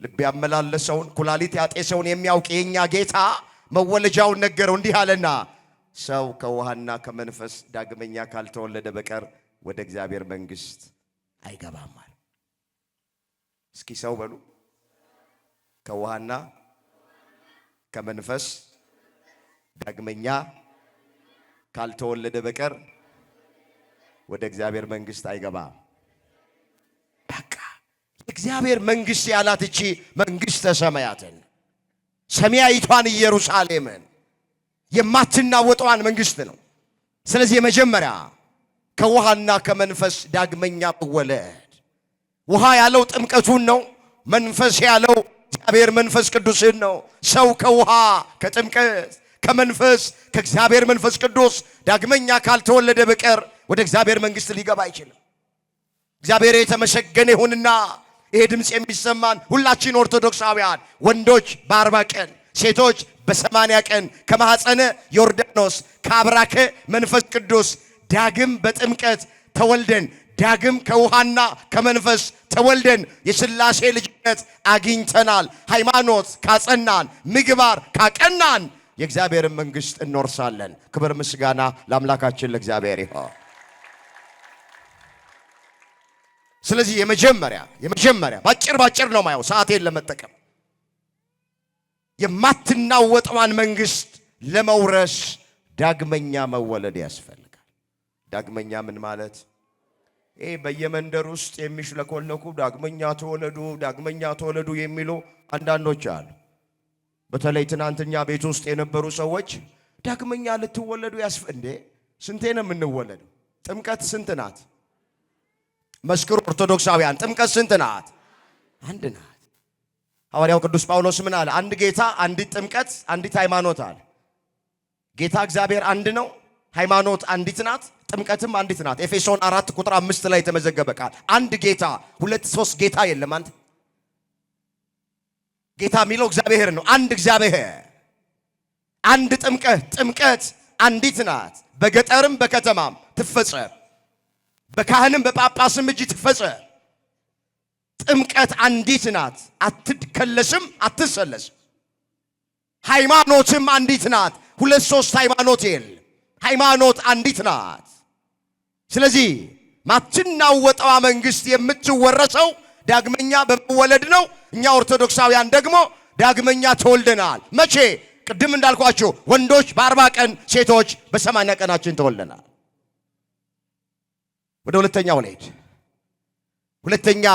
S1: ልብ ያመላለሰውን ኩላሊት ያጤሰውን የሚያውቅ የኛ ጌታ መወለጃውን ነገረው። እንዲህ አለና ሰው ከውሃና ከመንፈስ ዳግመኛ ካልተወለደ በቀር ወደ እግዚአብሔር መንግሥት አይገባም አለ። እስኪ ሰው በሉ። ከውሃና ከመንፈስ ዳግመኛ ካልተወለደ በቀር ወደ እግዚአብሔር መንግሥት አይገባም። በቃ እግዚአብሔር መንግሥት ያላት እቺ መንግሥተ ሰማያትን ሰማያዊቷን ኢየሩሳሌምን የማትናወጠዋን መንግሥት ነው። ስለዚህ የመጀመሪያ ከውሃና ከመንፈስ ዳግመኛ መወለድ። ውሃ ያለው ጥምቀቱን ነው። መንፈስ ያለው እግዚአብሔር መንፈስ ቅዱስን ነው። ሰው ከውሃ ከጥምቀት ከመንፈስ ከእግዚአብሔር መንፈስ ቅዱስ ዳግመኛ ካልተወለደ በቀር ወደ እግዚአብሔር መንግሥት ሊገባ አይችልም። እግዚአብሔር የተመሰገነ ይሁንና ይሄ ድምፅ የሚሰማን ሁላችን ኦርቶዶክሳውያን ወንዶች በ40 ቀን ሴቶች በ80 ቀን ከማኅፀነ ዮርዳኖስ ከአብራከ መንፈስ ቅዱስ ዳግም በጥምቀት ተወልደን ዳግም ከውሃና ከመንፈስ ተወልደን የሥላሴ ልጅነት አግኝተናል። ሃይማኖት ካጸናን ምግባር ካቀናን የእግዚአብሔርን መንግሥት እንወርሳለን። ክብር ምስጋና ለአምላካችን ለእግዚአብሔር ይሁን። ስለዚህ የመጀመሪያ ባጭር ነው ማየው ሰዓቴን ለመጠቀም የማትናወጠዋን መንግሥት ለመውረስ ዳግመኛ መወለድ ያስፈልጋል። ዳግመኛ ምን ማለት? ይሄ በየመንደር ውስጥ የሚሽለኮለኩ ዳግመኛ ተወለዱ የሚሉ አንዳንዶች አሉ። በተለይ ትናንትኛ ቤት ውስጥ የነበሩ ሰዎች ዳግመኛ ልትወለዱ እንዴ? ስንቴ ነው የምንወለደው? ጥምቀት ስንት ናት? መስክሩ ኦርቶዶክሳውያን፣ ጥምቀት ስንት ናት? አንድ ናት። ሐዋርያው ቅዱስ ጳውሎስ ምን አለ? አንድ ጌታ፣ አንዲት ጥምቀት፣ አንዲት ሃይማኖት አለ። ጌታ እግዚአብሔር አንድ ነው፣ ሃይማኖት አንዲት ናት፣ ጥምቀትም አንዲት ናት። ኤፌሶን 4 ቁጥር 5 ላይ የተመዘገበ ቃል። አንድ ጌታ፣ ሁለት ሶስት ጌታ የለም። አንድ ጌታ የሚለው እግዚአብሔር ነው። አንድ እግዚአብሔር፣ አንድ ጥምቀት አንዲት ናት። በገጠርም በከተማም ትፈጸም፣ በካህንም በጳጳስም እጅ ትፈጸም። ጥምቀት አንዲት ናት፣ አትከለስም፣ አትሰለስም። ሃይማኖትም አንዲት ናት፣ ሁለት ሶስት ሃይማኖት የለም። ሃይማኖት አንዲት ናት። ስለዚህ ማትናወጠዋ መንግሥት የምትወረሰው ዳግመኛ በመወለድ ነው። እኛ ኦርቶዶክሳውያን ደግሞ ዳግመኛ ተወልደናል። መቼ? ቅድም እንዳልኳችሁ ወንዶች በ40 ቀን ሴቶች በ80 ቀናችን ተወልደናል። ወደ ሁለተኛው እንሂድ። ሁለተኛ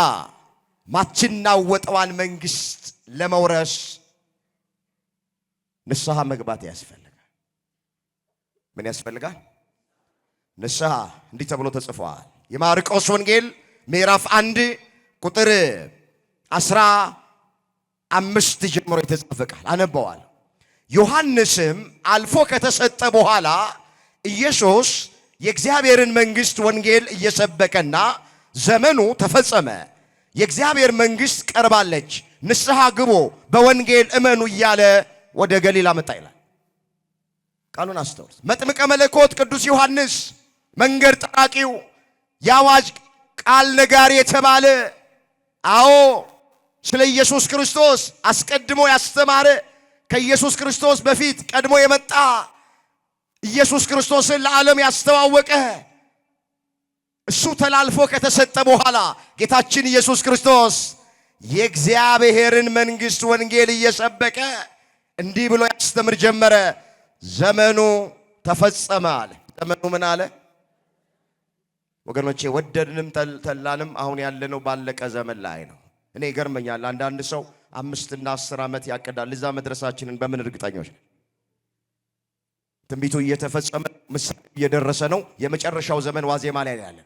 S1: ማትናወጠዋን መንግሥት ለመውረስ ንስሐ መግባት ያስፈልጋል። ምን ያስፈልጋል? ንስሐ። እንዲህ ተብሎ ተጽፏል። የማርቆስ ወንጌል ምዕራፍ 1 ቁጥር 15 ጀምሮ የተጻፈ ቃል አነበዋል። ዮሐንስም አልፎ ከተሰጠ በኋላ ኢየሱስ የእግዚአብሔርን መንግስት ወንጌል እየሰበከና ዘመኑ ተፈጸመ፣ የእግዚአብሔር መንግስት ቀርባለች፣ ንስሐ ግቡ፣ በወንጌል እመኑ እያለ ወደ ገሊላ መጣ ይላል። ቃሉን አስተውሉ። መጥምቀ መለኮት ቅዱስ ዮሐንስ መንገድ ጠራቂው የአዋጅ ቃል ነጋሪ የተባለ አዎ ስለ ኢየሱስ ክርስቶስ አስቀድሞ ያስተማረ ከኢየሱስ ክርስቶስ በፊት ቀድሞ የመጣ ኢየሱስ ክርስቶስን ለዓለም ያስተዋወቀ እሱ ተላልፎ ከተሰጠ በኋላ ጌታችን ኢየሱስ ክርስቶስ የእግዚአብሔርን መንግስት ወንጌል እየሰበከ እንዲህ ብሎ ያስተምር ጀመረ። ዘመኑ ተፈጸመ አለ። ዘመኑ ምን አለ? ወገኖቼ ወደድንም ተላንም አሁን ያለነው ባለቀ ዘመን ላይ ነው። እኔ ይገርመኛል። አንዳንድ ሰው 5 እና 10 ዓመት ያቀዳል። እዛ መድረሳችንን በምን እርግጠኞች ነን? ትንቢቱ እየተፈጸመ ምሳሌ እየደረሰ ነው። የመጨረሻው ዘመን ዋዜማ ላይ ያለ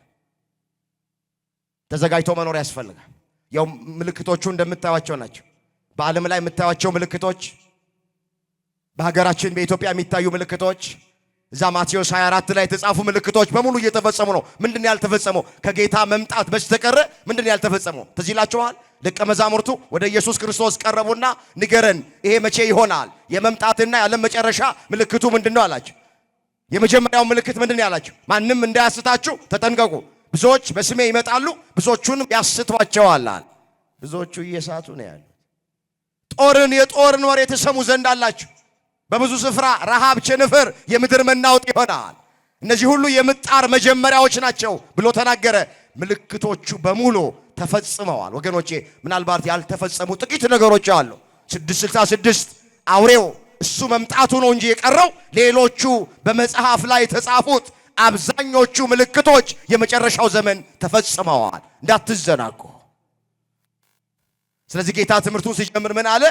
S1: ተዘጋጅቶ መኖር ያስፈልጋል። ያው ምልክቶቹ እንደምታዩቸው ናቸው። በዓለም ላይ የምታዩቸው ምልክቶች፣ በሀገራችን በኢትዮጵያ የሚታዩ ምልክቶች፣ እዛ ማቴዎስ 24 ላይ የተጻፉ ምልክቶች በሙሉ እየተፈጸሙ ነው። ምንድን ያልተፈጸመው? ከጌታ መምጣት በስተቀር ምንድን ያልተፈጸመው? ትዝ ይላችኋል። ደቀ መዛሙርቱ ወደ ኢየሱስ ክርስቶስ ቀረቡና ንገረን፣ ይሄ መቼ ይሆናል? የመምጣትና ያለ መጨረሻ ምልክቱ ምንድነው አላቸው። የመጀመሪያው ምልክት ምንድን ያላቸው? ማንም እንዳያስታችሁ ተጠንቀቁ፣ ብዙዎች በስሜ ይመጣሉ፣ ብዙዎቹንም ያስቷቸዋል። ብዙዎቹ እየሳቱ ነው ያሉት። የጦርን ወሬ የተሰሙ ዘንድ አላችሁ። በብዙ ስፍራ ረሃብ፣ ቸነፈር፣ የምድር መናወጥ ይሆናል። እነዚህ ሁሉ የምጣር መጀመሪያዎች ናቸው ብሎ ተናገረ። ምልክቶቹ በሙሉ ተፈጽመዋል። ወገኖቼ ምናልባት ያልተፈጸሙ ጥቂት ነገሮች አሉ። 666 አውሬው እሱ መምጣቱ ነው እንጂ የቀረው ሌሎቹ በመጽሐፍ ላይ የተጻፉት አብዛኞቹ ምልክቶች የመጨረሻው ዘመን ተፈጽመዋል። እንዳትዘናጉ። ስለዚህ ጌታ ትምህርቱን ሲጀምር ምን አለ?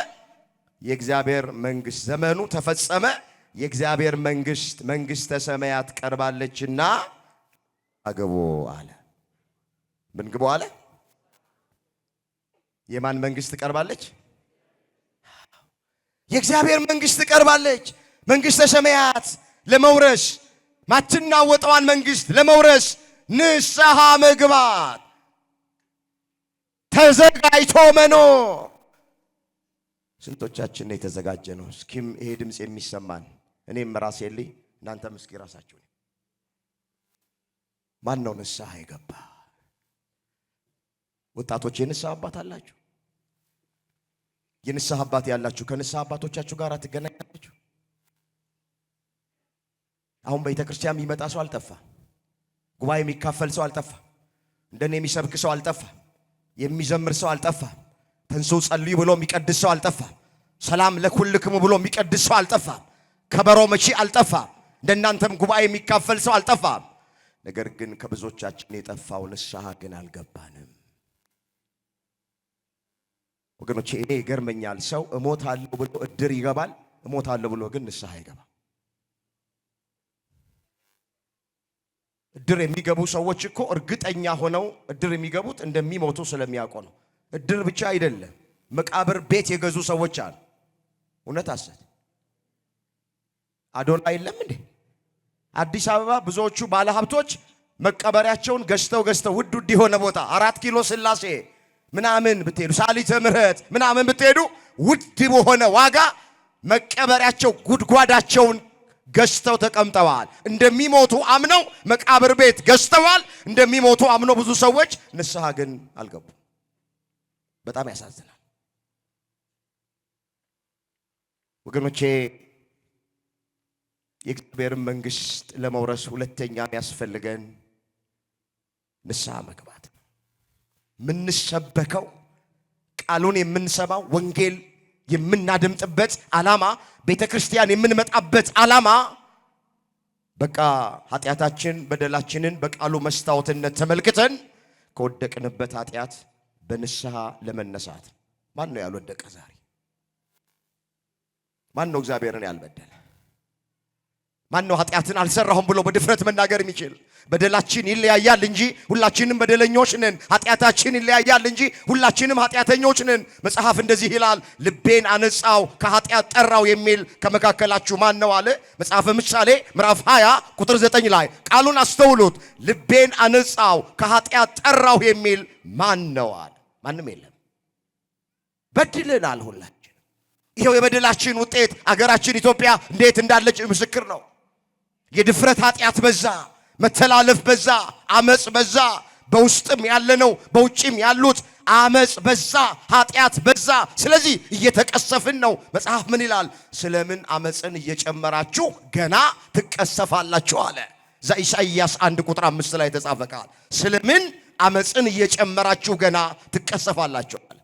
S1: የእግዚአብሔር መንግስት ዘመኑ ተፈጸመ፣ የእግዚአብሔር መንግስተ ሰማያት ቀርባለችና አገቡ አለ። ምን ግቡ አለ? የማን መንግስት ቀርባለች? የእግዚአብሔር መንግስት ቀርባለች። መንግስተ ሰማያት ለመውረስ ማትናወጠዋን መንግስት ለመውረስ ንስሐ መግባት፣ ተዘጋጅቶ መኖር። ስንቶቻችን ነው የተዘጋጀ ነው? እስኪም ይሄ ድምፅ የሚሰማን እኔም ራሴ ልይ እናንተም እስኪ ራሳችሁ ማን ነው ንስሐ የገባ? ወጣቶች የንስሐ አባት አላችሁ? የንስሐ አባት ያላችሁ ከንስሐ አባቶቻችሁ ጋር ትገናኛላችሁ? አሁን በቤተ ክርስቲያን የሚመጣ ሰው አልጠፋ፣ ጉባኤ የሚካፈል ሰው አልጠፋ፣ እንደኔ የሚሰብክ ሰው አልጠፋ፣ የሚዘምር ሰው አልጠፋ፣ ተንሱ ጸልዩ ብሎ የሚቀድስ ሰው አልጠፋ፣ ሰላም ለኩልክሙ ብሎ የሚቀድስ ሰው አልጠፋ፣ ከበሮ መቺ አልጠፋ፣ እንደናንተም ጉባኤ የሚካፈል ሰው አልጠፋ። ነገር ግን ከብዙዎቻችን የጠፋው ንስሐ ግን አልገባንም። ወገኖቼ እኔ ይገርመኛል። ሰው እሞታለሁ ብሎ እድር ይገባል፣ እሞታለሁ ብሎ ግን ንስሐ አይገባም። እድር የሚገቡ ሰዎች እኮ እርግጠኛ ሆነው እድር የሚገቡት እንደሚሞቱ ስለሚያውቁ ነው። እድር ብቻ አይደለም፣ መቃብር ቤት የገዙ ሰዎች አሉ። እውነት ሐሰት አዶላ የለም እንዴ? አዲስ አበባ ብዙዎቹ ባለሀብቶች መቀበሪያቸውን ገዝተው ውድ የሆነ ቦታ 4 ኪሎ ስላሴ ምናምን ብትሄዱ፣ ሳሊተ ምሕረት ምናምን ብትሄዱ ውድ በሆነ ዋጋ መቀበሪያቸው ጉድጓዳቸውን ገዝተው ተቀምጠዋል። እንደሚሞቱ አምነው መቃብር ቤት ገዝተዋል። እንደሚሞቱ አምነው ብዙ ሰዎች ንስሐ ግን አልገቡም። በጣም ያሳዝናል ወገኖቼ። የእግዚአብሔርን መንግስት ለመውረስ ሁለተኛ የሚያስፈልገን ንስሐ መግባት። የምንሰበከው ቃሉን የምንሰማው ወንጌል የምናደምጥበት ዓላማ፣ ቤተ ክርስቲያን የምንመጣበት ዓላማ በቃ ኃጢአታችን በደላችንን በቃሉ መስታወትነት ተመልክተን ከወደቅንበት ኃጢአት በንስሐ ለመነሳት። ማን ነው ያልወደቀ ዛሬ? ማን ነው እግዚአብሔርን ያልበደለ? ማን ነው ኃጢአትን አልሰራሁም ብሎ በድፍረት መናገር የሚችል? በደላችን ይለያያል እንጂ ሁላችንም በደለኞች ነን። ኃጢአታችን ይለያያል እንጂ ሁላችንም ኃጢአተኞች ነን። መጽሐፍ እንደዚህ ይላል፣ ልቤን አነጻው ከኃጢአት ጠራው የሚል ከመካከላችሁ ማን ነው አለ። መጽሐፈ ምሳሌ ምዕራፍ 20 ቁጥር 9 ላይ ቃሉን አስተውሉት። ልቤን አነጻው ከኃጢአት ጠራው የሚል ማን ነው አለ። ማንም የለም። በድለናል ሁላችን። ይሄው የበደላችን ውጤት አገራችን ኢትዮጵያ እንዴት እንዳለች ምስክር ነው። የድፍረት ኃጢአት በዛ፣ መተላለፍ በዛ፣ አመጽ በዛ። በውስጥም ያለነው በውጭም ያሉት አመጽ በዛ፣ ኃጢአት በዛ። ስለዚህ እየተቀሰፍን ነው። መጽሐፍ ምን ይላል? ስለምን አመጽን እየጨመራችሁ ገና ትቀሰፋላችሁ አለ። ኢሳይያስ 1 ቁጥር 5 ላይ የተጻፈ ቃል። ስለምን አመጽን እየጨመራችሁ ገና ትቀሰፋላችሁ አለ።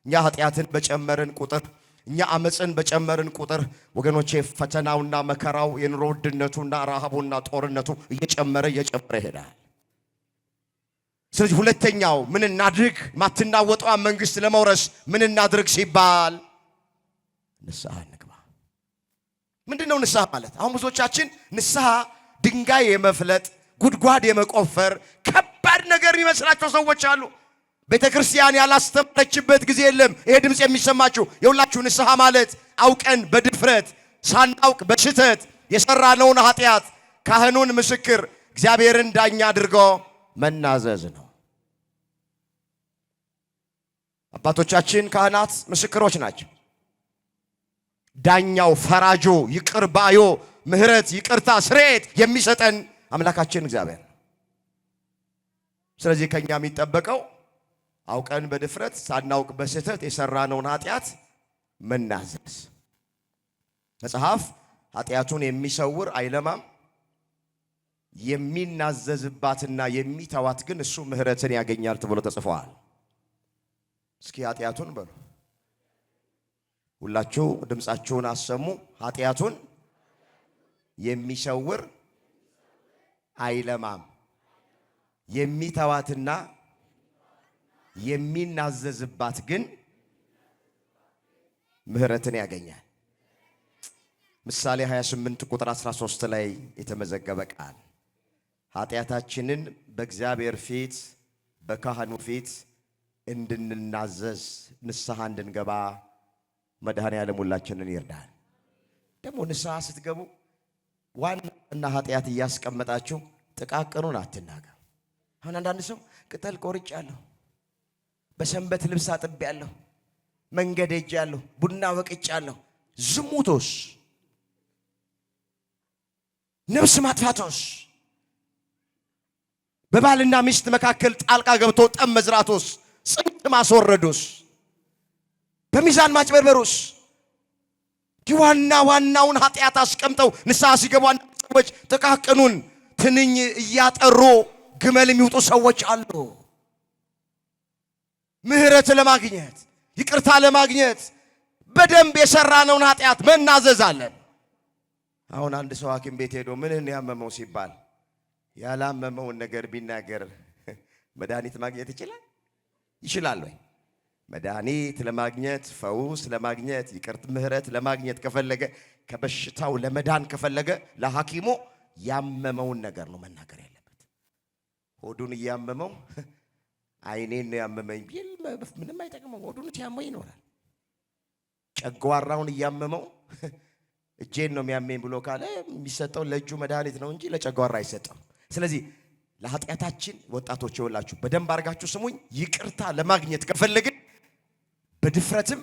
S1: እኛ ኃጢአትን በጨመርን ቁጥር፣ እኛ አመጽን በጨመርን ቁጥር ወገኖቼ ፈተናውና መከራው የኑሮ ውድነቱና ረሃቡና ጦርነቱ እየጨመረ ይሄዳል። ስለዚህ ሁለተኛው ምን እናድርግ? ማትናወጠው መንግስት ለመውረስ ምን እናድርግ ሲባል ንስሐ እንግባ። ምንድነው ንስሐ ማለት? አሁን ብዙዎቻችን ንስሐ ድንጋይ የመፍለጥ ጉድጓድ የመቆፈር ከባድ ነገር የሚመስላቸው ሰዎች አሉ። ቤተክርስቲያን ያላስተማረችበት ጊዜ የለም። ይሄ ድምጽ የሚሰማችሁ የሁላችሁ ንስሐ ማለት አውቀን በድፍረት ሳናውቅ በስህተት የሰራነውን ኃጢአት ካህኑን ምስክር እግዚአብሔርን ዳኛ አድርጎ መናዘዝ ነው። አባቶቻችን ካህናት ምስክሮች ናቸው። ዳኛው፣ ፈራጆ፣ ይቅር ባዮ፣ ምህረት፣ ይቅርታ፣ ስርየት የሚሰጠን አምላካችን እግዚአብሔር። ስለዚህ ከኛ የሚጠበቀው አውቀን በድፍረት ሳናውቅ በስህተት የሰራነውን ኃጢአት መናዘዝ። መጽሐፍ ኃጢአቱን የሚሰውር አይለማም፣ የሚናዘዝባትና የሚተዋት ግን እሱ ምህረትን ያገኛል ተብሎ ተጽፏል። እስኪ ኃጢአቱን በሉ። ሁላችሁ ድምጻችሁን አሰሙ። ኃጢአቱን የሚሰውር አይለማም፣ የሚተዋትና የሚናዘዝባት ግን ምህረትን ያገኛል። ምሳሌ 28 ቁጥር 13 ላይ የተመዘገበ ቃል ኃጢአታችንን በእግዚአብሔር ፊት በካህኑ ፊት እንድንናዘዝ ንስሐ እንድንገባ መድኃኔዓለም ሁላችንን ይርዳል። ደግሞ ንስሐ ስትገቡ ዋናና ኃጢአት እያስቀመጣችሁ ጥቃቅኑን አትናገሩ። አሁን አንዳንድ ሰው ቅጠል ቆርጫለሁ፣ በሰንበት ልብስ አጥቤያለሁ፣ መንገድ ሄጃለሁ፣ ቡና ወቅጫለሁ። ዝሙቶስ፣ ነፍስ ማጥፋቶስ፣ በባልና ሚስት መካከል ጣልቃ ገብቶ ጠብ መዝራቶስ፣ ጽንት ማስወረዶስ፣ በሚዛን ማጭበርበሮስ ዋናውን ኃጢአት አስቀምጠው ንስሐ ሲገቡ አንዳንድ ሰዎች ጥቃቅኑን ትንኝ እያጠሩ ግመል የሚውጡ ሰዎች አሉ። ምህረት ለማግኘት ይቅርታ ለማግኘት በደንብ የሰራነውን ኃጢአት መናዘዝ አለን። አሁን አንድ ሰው ሐኪም ቤት ሄዶ ምንህን ያመመው ሲባል ያላመመውን ነገር ቢናገር መድኃኒት ማግኘት ይችላል ወይ? መድኃኒት ለማግኘት ፈውስ ለማግኘት ይቅርታ ምህረት ለማግኘት ከፈለገ ከበሽታው ለመዳን ከፈለገ ለሐኪሙ ያመመውን ነገር ነው መናገር ያለበት። ሆዱን እያመመው አይኔን ያመመኝ ቢል ምንም አይጠቅመው፣ ሆዱን ያመመው ይኖራል። ጨጓራውን እያመመው እጄን ነው የሚያመኝ ብሎ ካለ የሚሰጠው ለእጁ መድኃኒት ነው እንጂ ለጨጓራ አይሰጠም። ስለዚህ ለኃጢአታችን ወጣቶች ይወላችሁ በደንብ አድርጋችሁ ስሙኝ፣ ይቅርታ ለማግኘት ከፈለግን በድፍረትም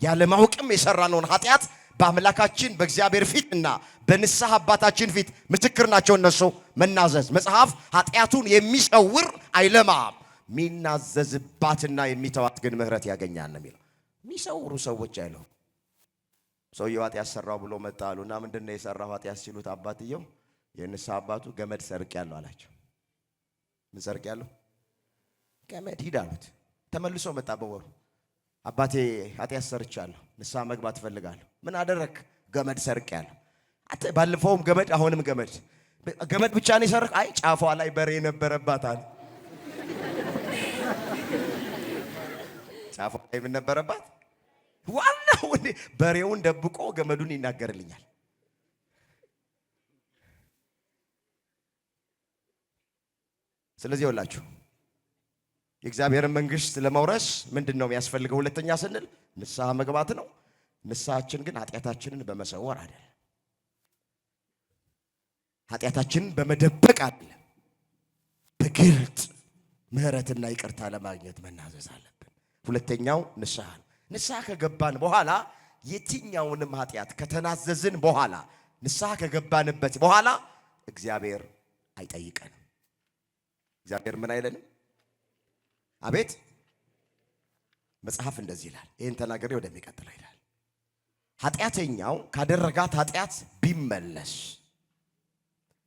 S1: ያለማወቅም የሰራነውን ኃጢአት በአምላካችን በእግዚአብሔር ፊትና በንስሐ አባታችን ፊት ምስክር ናቸው እነሱ መናዘዝ። መጽሐፍ ኃጢአቱን የሚሰውር አይለማም፣ ሚናዘዝባትና የሚተዋት ግን ምህረት ያገኛል ነው የሚለው። የሚሰውሩ ሰዎች አይለው። ሰውየው ኃጢአት ሰራው ብሎ መጣሉና ምንድነው የሰራው ኃጢአት ሲሉት አባትየው የንስሐ አባቱ ገመድ ሰርቄያለሁ አላቸው። ምን ሰርቄያለሁ? ገመድ ሂድ አሉት። ተመልሶ መጣ በወሩ አባቴ ኃጢአት ሰርቻለሁ፣ ንስሐ መግባት እፈልጋለሁ። ምን አደረክ? ገመድ ሰርቄያለሁ። ባለፈውም ገመድ አሁንም ገመድ ብቻ ነው የሰረክ? አይ ጫፏ ላይ በሬ ነበረባት አለ። ጫፏ ላይ ምን ነበረባት? ዋናው በሬውን ደብቆ ገመዱን ይናገርልኛል። ስለዚህ ይኸውላችሁ የእግዚአብሔርን መንግስት ለመውረስ ምንድነው የሚያስፈልገው? ሁለተኛ ስንል ንስሐ መግባት ነው። ንስሐችን ግን ኃጢአታችንን በመሰወር አይደለም፣ ኃጢአታችንን በመደበቅ አይደለም፣ በግልጥ ምህረትና ይቅርታ ለማግኘት መናዘዝ አለብን። ሁለተኛው ንስሐ ነው። ንስሐ ከገባን በኋላ የትኛውንም ኃጢአት ከተናዘዝን በኋላ ንስሐ ከገባንበት በኋላ እግዚአብሔር አይጠይቀንም። እግዚአብሔር ምን አይለንም? አቤት መጽሐፍ እንደዚህ ይላል። ይህን ተናገሬ ወደሚቀጥለው ይላል። ኃጢአተኛው ካደረጋት ኃጢአት ቢመለስ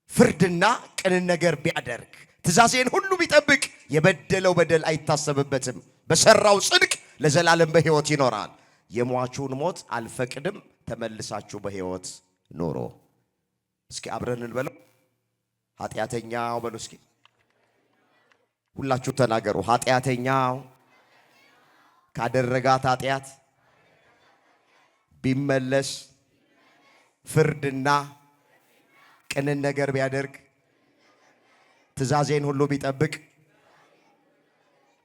S1: ፍርድና ቅንን ነገር ቢያደርግ ትእዛዜን ሁሉ ቢጠብቅ የበደለው በደል አይታሰብበትም፣ በሰራው ጽድቅ ለዘላለም በሕይወት ይኖራል። የሟቹን ሞት አልፈቅድም፣ ተመልሳችሁ በሕይወት ኑሮ። እስኪ አብረን እንበለው። ኃጢአተኛው በሉ እስኪ ሁላችሁ ተናገሩ። ኃጢአተኛው ካደረጋት ኃጢአት ቢመለስ ፍርድና ቅንን ነገር ቢያደርግ ትእዛዜን ሁሉ ቢጠብቅ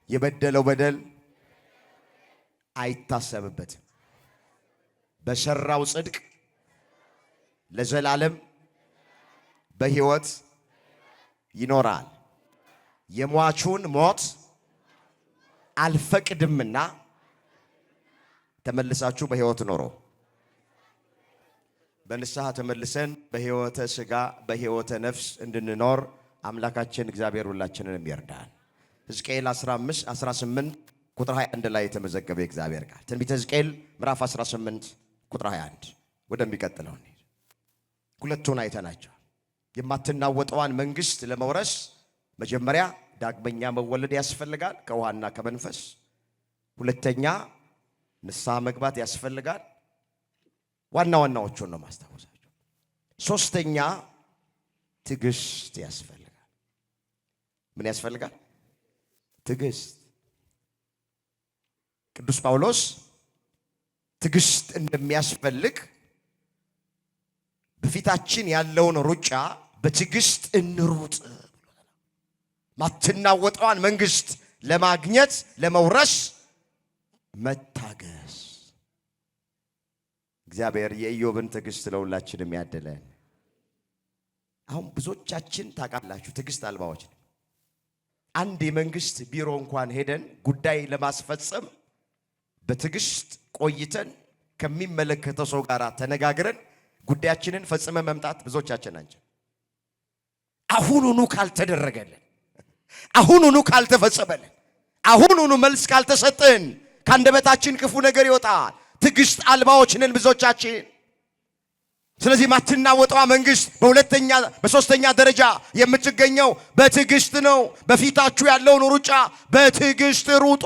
S1: የበደለው በደል አይታሰብበትም፣ በሰራው ጽድቅ ለዘላለም በሕይወት ይኖራል። የሟቹን ሞት አልፈቅድምና ተመልሳችሁ በሕይወት ኖሮ። በንስሐ ተመልሰን በሕይወተ ሥጋ በሕይወተ ነፍስ እንድንኖር አምላካችን እግዚአብሔር ሁላችንንም ይርዳን። ሕዝቅኤል 18 ቁጥር 21 ላይ የተመዘገበ የእግዚአብሔር ቃል ትንቢተ ሕዝቅኤል ምዕራፍ 18 ቁጥር 21። ወደሚቀጥለው እንሂድ። ሁለቱን አይተናቸው። የማትናወጠዋን መንግስት ለመውረስ መጀመሪያ ዳግመኛ መወለድ ያስፈልጋል ከውሃና ከመንፈስ። ሁለተኛ ንስሐ መግባት ያስፈልጋል። ዋና ዋናዎቹን ነው ማስታወሳቸው። ሶስተኛ ትዕግስት ያስፈልጋል። ምን ያስፈልጋል? ትዕግስት። ቅዱስ ጳውሎስ ትዕግስት እንደሚያስፈልግ በፊታችን ያለውን ሩጫ በትዕግስት እንሩጥ። ማትናወጠዋን መንግስት ለማግኘት ለመውረስ መታገስ። እግዚአብሔር የኢዮብን ትዕግስት ለሁላችንም ያድለን። አሁን ብዙዎቻችን ታውቃላችሁ ትዕግስት አልባዎች ነን። አንድ የመንግስት ቢሮ እንኳን ሄደን ጉዳይ ለማስፈጸም በትዕግስት ቆይተን ከሚመለከተው ሰው ጋር ተነጋግረን ጉዳያችንን ፈጽመን መምጣት ብዙዎቻችን አንችል። አሁኑኑ ካልተደረገልን፣ አሁኑኑ ካልተፈጸመልን፣ አሁኑኑ መልስ ካልተሰጠን ከአንደበታችን ክፉ ነገር ይወጣል። ትዕግስት አልባዎች ነን ብዙዎቻችን። ስለዚህ ማትናወጠዋ መንግስት በሶስተኛ ደረጃ የምትገኘው በትዕግስት ነው። በፊታችሁ ያለውን ሩጫ በትዕግስት ሩጡ።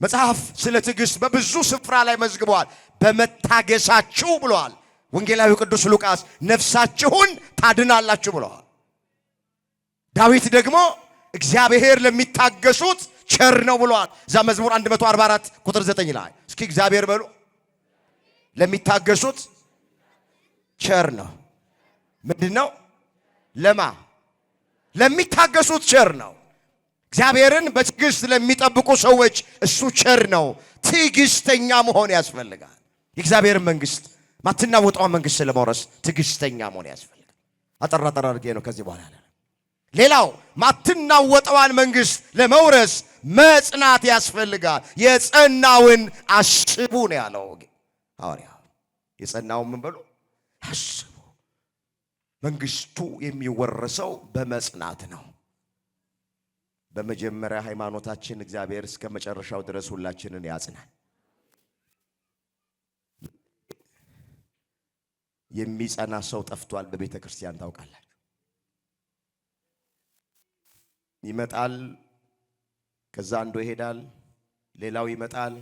S1: መጽሐፍ ስለ ትዕግስት በብዙ ስፍራ ላይ መዝግቧል። በመታገሳችሁ ብሏል ወንጌላዊው ቅዱስ ሉቃስ፣ ነፍሳችሁን ታድናላችሁ ብሏል። ዳዊት ደግሞ እግዚአብሔር ለሚታገሱት ቸር ነው ብሏል። እዛ መዝሙር 144 ቁጥር 9 ላይ እስኪ እግዚአብሔር በሉ። ለሚታገሱት ቸር ነው። ምንድነው? ለሚታገሱት ቸር ነው። እግዚአብሔርን በትዕግስት ለሚጠብቁ ሰዎች እሱ ቸር ነው። ትዕግስተኛ መሆን ያስፈልጋል። የእግዚአብሔር መንግስት ማትናወጣው መንግስት ለመውረስ ትዕግስተኛ መሆን ያስፈልጋል። አጠራ አድርጌ ነው ከዚህ በኋላ ያለ። ሌላው ማትናወጣዋን መንግስት ለመውረስ መጽናት ያስፈልጋል። የጸናውን አስቡ ነው ያለው ሐዋርያው። የጸናውን ምን በሉ? አስቡ። መንግስቱ የሚወረሰው በመጽናት ነው። በመጀመሪያ ሃይማኖታችን እግዚአብሔር እስከ መጨረሻው ድረስ ሁላችንን ያጽናል። የሚጸና ሰው ጠፍቷል በቤተ ክርስቲያን ታውቃላችሁ። ይመጣል፣ ከዛ አንዱ ይሄዳል፣ ሌላው ይመጣል፣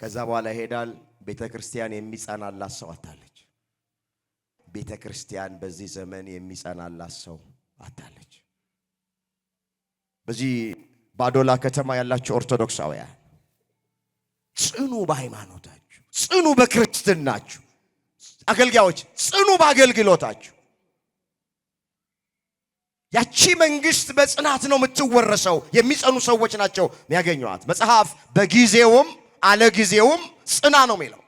S1: ከዛ በኋላ ይሄዳል። ቤተ ክርስቲያን የሚጸናላት ሰው አጣለች። ቤተ ክርስቲያን በዚህ ዘመን የሚጸናላት ሰው አጣለች። በዚህ ባዶላ ከተማ ያላችሁ ኦርቶዶክሳውያን ጽኑ፣ በሃይማኖታችሁ ጽኑ፣ በክርስትናችሁ አገልጋዮች ጽኑ በአገልግሎታችሁ። ያቺ መንግስት በጽናት ነው የምትወረሰው። የሚጸኑ ሰዎች ናቸው የሚያገኙት። መጽሐፍ በጊዜውም አለ ጊዜውም ጽና ነው የሚለው።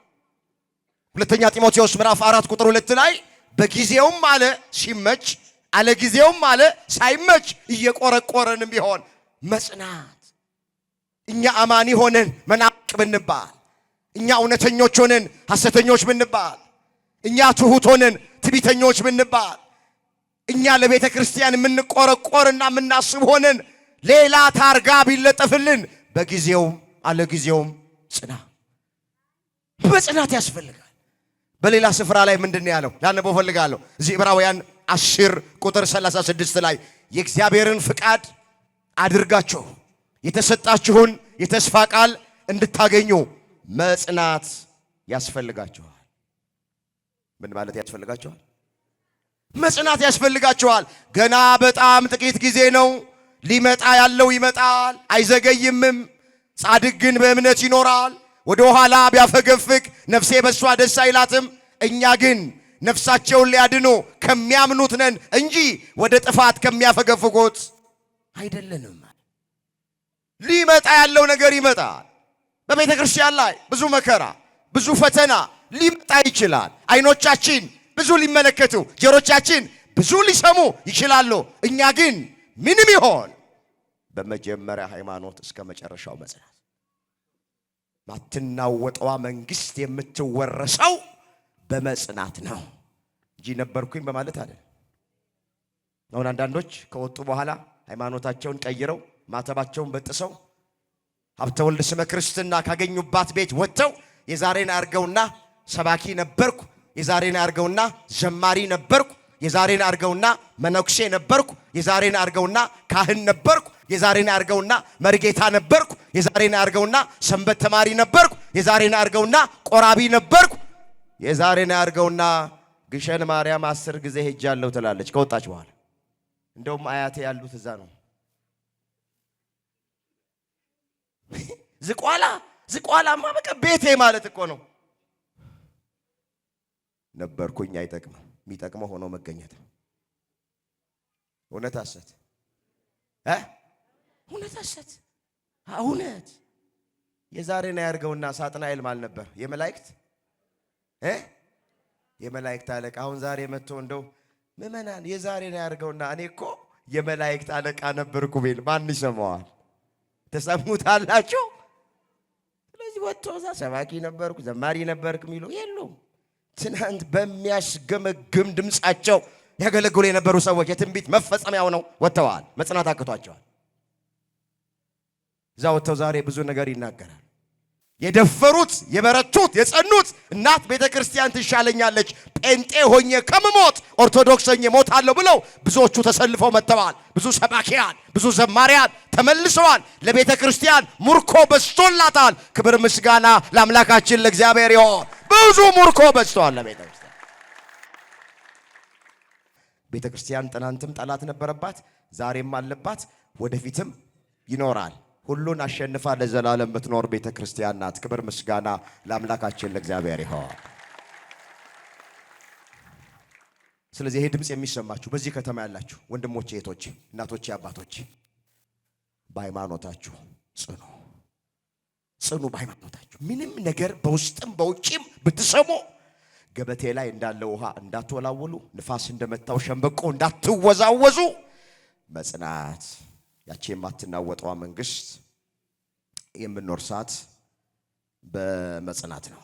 S1: ሁለተኛ ጢሞቴዎስ ምዕራፍ 4 ቁጥር 2 ላይ በጊዜውም አለ ሲመች፣ አለ ጊዜውም አለ ሳይመች እየቆረቆረንም ቢሆን መጽናት። እኛ አማኒ ሆነን መናቅ ብንባል፣ እኛ እውነተኞች ሆነን ሐሰተኞች ብንባል፣ እኛ ትሁት ሆነን ትዕቢተኞች ብንባል፣ እኛ ለቤተ ክርስቲያን የምንቆረቆርና የምናስብ ሆነን ሌላ ታርጋ ቢለጠፍልን በጊዜውም አለ ጊዜውም ጽና። በጽናት ያስፈልጋል። በሌላ ስፍራ ላይ ምንድን ነው ያለው? ላነበው ፈልጋለሁ። እዚህ ዕብራውያን 10 ቁጥር 36 ላይ የእግዚአብሔርን ፍቃድ አድርጋችሁ የተሰጣችሁን የተስፋ ቃል እንድታገኙ መጽናት ያስፈልጋችኋል። ምን ማለት ያስፈልጋችኋል? መጽናት ያስፈልጋችኋል። ገና በጣም ጥቂት ጊዜ ነው። ሊመጣ ያለው ይመጣል፣ አይዘገይምም። ጻድቅ ግን በእምነት ይኖራል። ወደ ኋላ ቢያፈገፍግ ነፍሴ በሷ ደስ አይላትም። እኛ ግን ነፍሳቸውን ሊያድኑ ከሚያምኑት ነን እንጂ ወደ ጥፋት ከሚያፈገፍጉት አይደለንም። ሊመጣ ያለው ነገር ይመጣል። በቤተ ክርስቲያን ላይ ብዙ መከራ፣ ብዙ ፈተና ሊመጣ ይችላል። አይኖቻችን ብዙ ሊመለከቱ፣ ጆሮቻችን ብዙ ሊሰሙ ይችላሉ። እኛ ግን ምንም ይሆን በመጀመሪያ ሃይማኖት እስከ መጨረሻው መጽናት። ማትናወጠዋ መንግስት የምትወረሰው በመጽናት ነው እንጂ ነበርኩኝ በማለት አይደል። አሁን አንዳንዶች ከወጡ በኋላ ሃይማኖታቸውን ቀይረው ማተባቸውን በጥሰው ሀብተ ወልድ ስመ ክርስትና ካገኙባት ቤት ወጥተው የዛሬን አርገውና ሰባኪ ነበርኩ፣ የዛሬን አርገውና ዘማሪ ነበርኩ፣ የዛሬን አርገውና መነኩሴ ነበርኩ፣ የዛሬን አርገውና ካህን ነበርኩ፣ የዛሬን አርገውና መርጌታ ነበርኩ፣ የዛሬን አርገውና ሰንበት ተማሪ ነበርኩ፣ የዛሬን አርገውና ቆራቢ ነበርኩ፣ የዛሬን አርገውና ግሸን ማርያም 10 ጊዜ ሄጃለሁ ትላለች ከወጣች በኋላ። እንደውም አያቴ ያሉት እዛ ነው። ዝቋላማ በቃ ቤቴ ማለት እኮ ነው። ነበርኩኝ አይጠቅምም። የሚጠቅመው ሆኖ መገኘት። እውነት ሐሰት እውነት ሐሰት እውነት። የዛሬን ያርገውና ሳጥናኤል ማል ነበር የመላእክት አለቃ። አሁን ዛሬ መጥቶ እንደው ምእመናን የዛሬን ያርገውና እኔ እኮ የመላእክት አለቃ ነበርኩ ቢል ማን ይሰማዋል? ተሰሙታላችሁ? ስለዚህ ወጥቶ እዛ ሰባኪ ነበርኩ ዘማሪ ነበርኩ የሚሉ የሉም። ትናንት በሚያስገመግም ድምጻቸው ያገለግሉ የነበሩ ሰዎች የትንቢት መፈጸሚያው ነው ወጥተዋል። መጽናት አቅቷቸዋል። እዛ ወጥተው ዛሬ ብዙ ነገር ይናገራል። የደፈሩት የበረቱት የጸኑት እናት ቤተ ክርስቲያን ትሻለኛለች ጴንጤ ሆኜ ከምሞት ኦርቶዶክስ ሆኜ ሞታለሁ ብለው ብዙዎቹ ተሰልፈው መጥተዋል። ብዙ ሰባኪያን ብዙ ዘማሪያን ተመልሰዋል። ለቤተ ክርስቲያን ሙርኮ በዝቶላታል። ክብር ምስጋና ለአምላካችን ለእግዚአብሔር ይሁን። ብዙ ሙርኮ በዝቷል ለቤተ ክርስቲያን። ቤተ ክርስቲያን ትናንትም ጠላት ነበረባት፣ ዛሬም አለባት፣ ወደፊትም ይኖራል። ሁሉን አሸንፋ ለዘላለም የምትኖር ቤተ ክርስቲያን ናት። ክብር ምስጋና ለአምላካችን ለእግዚአብሔር ይሁን። ስለዚህ ይሄ ድምጽ የሚሰማችሁ በዚህ ከተማ ያላችሁ ወንድሞቼ፣ እህቶቼ፣ እናቶቼ፣ አባቶቼ በሃይማኖታችሁ ጽኑ። በሃይማኖታችሁ ምንም ነገር በውስጥም በውጭም ብትሰሙ ገበቴ ላይ እንዳለ ውሃ እንዳትወላወሉ፣ ንፋስ እንደመታው ሸምበቆ እንዳትወዛወዙ መጽናት። ያቺ የማትናወጠዋ መንግስት የምንወርሳት በመጽናት ነው።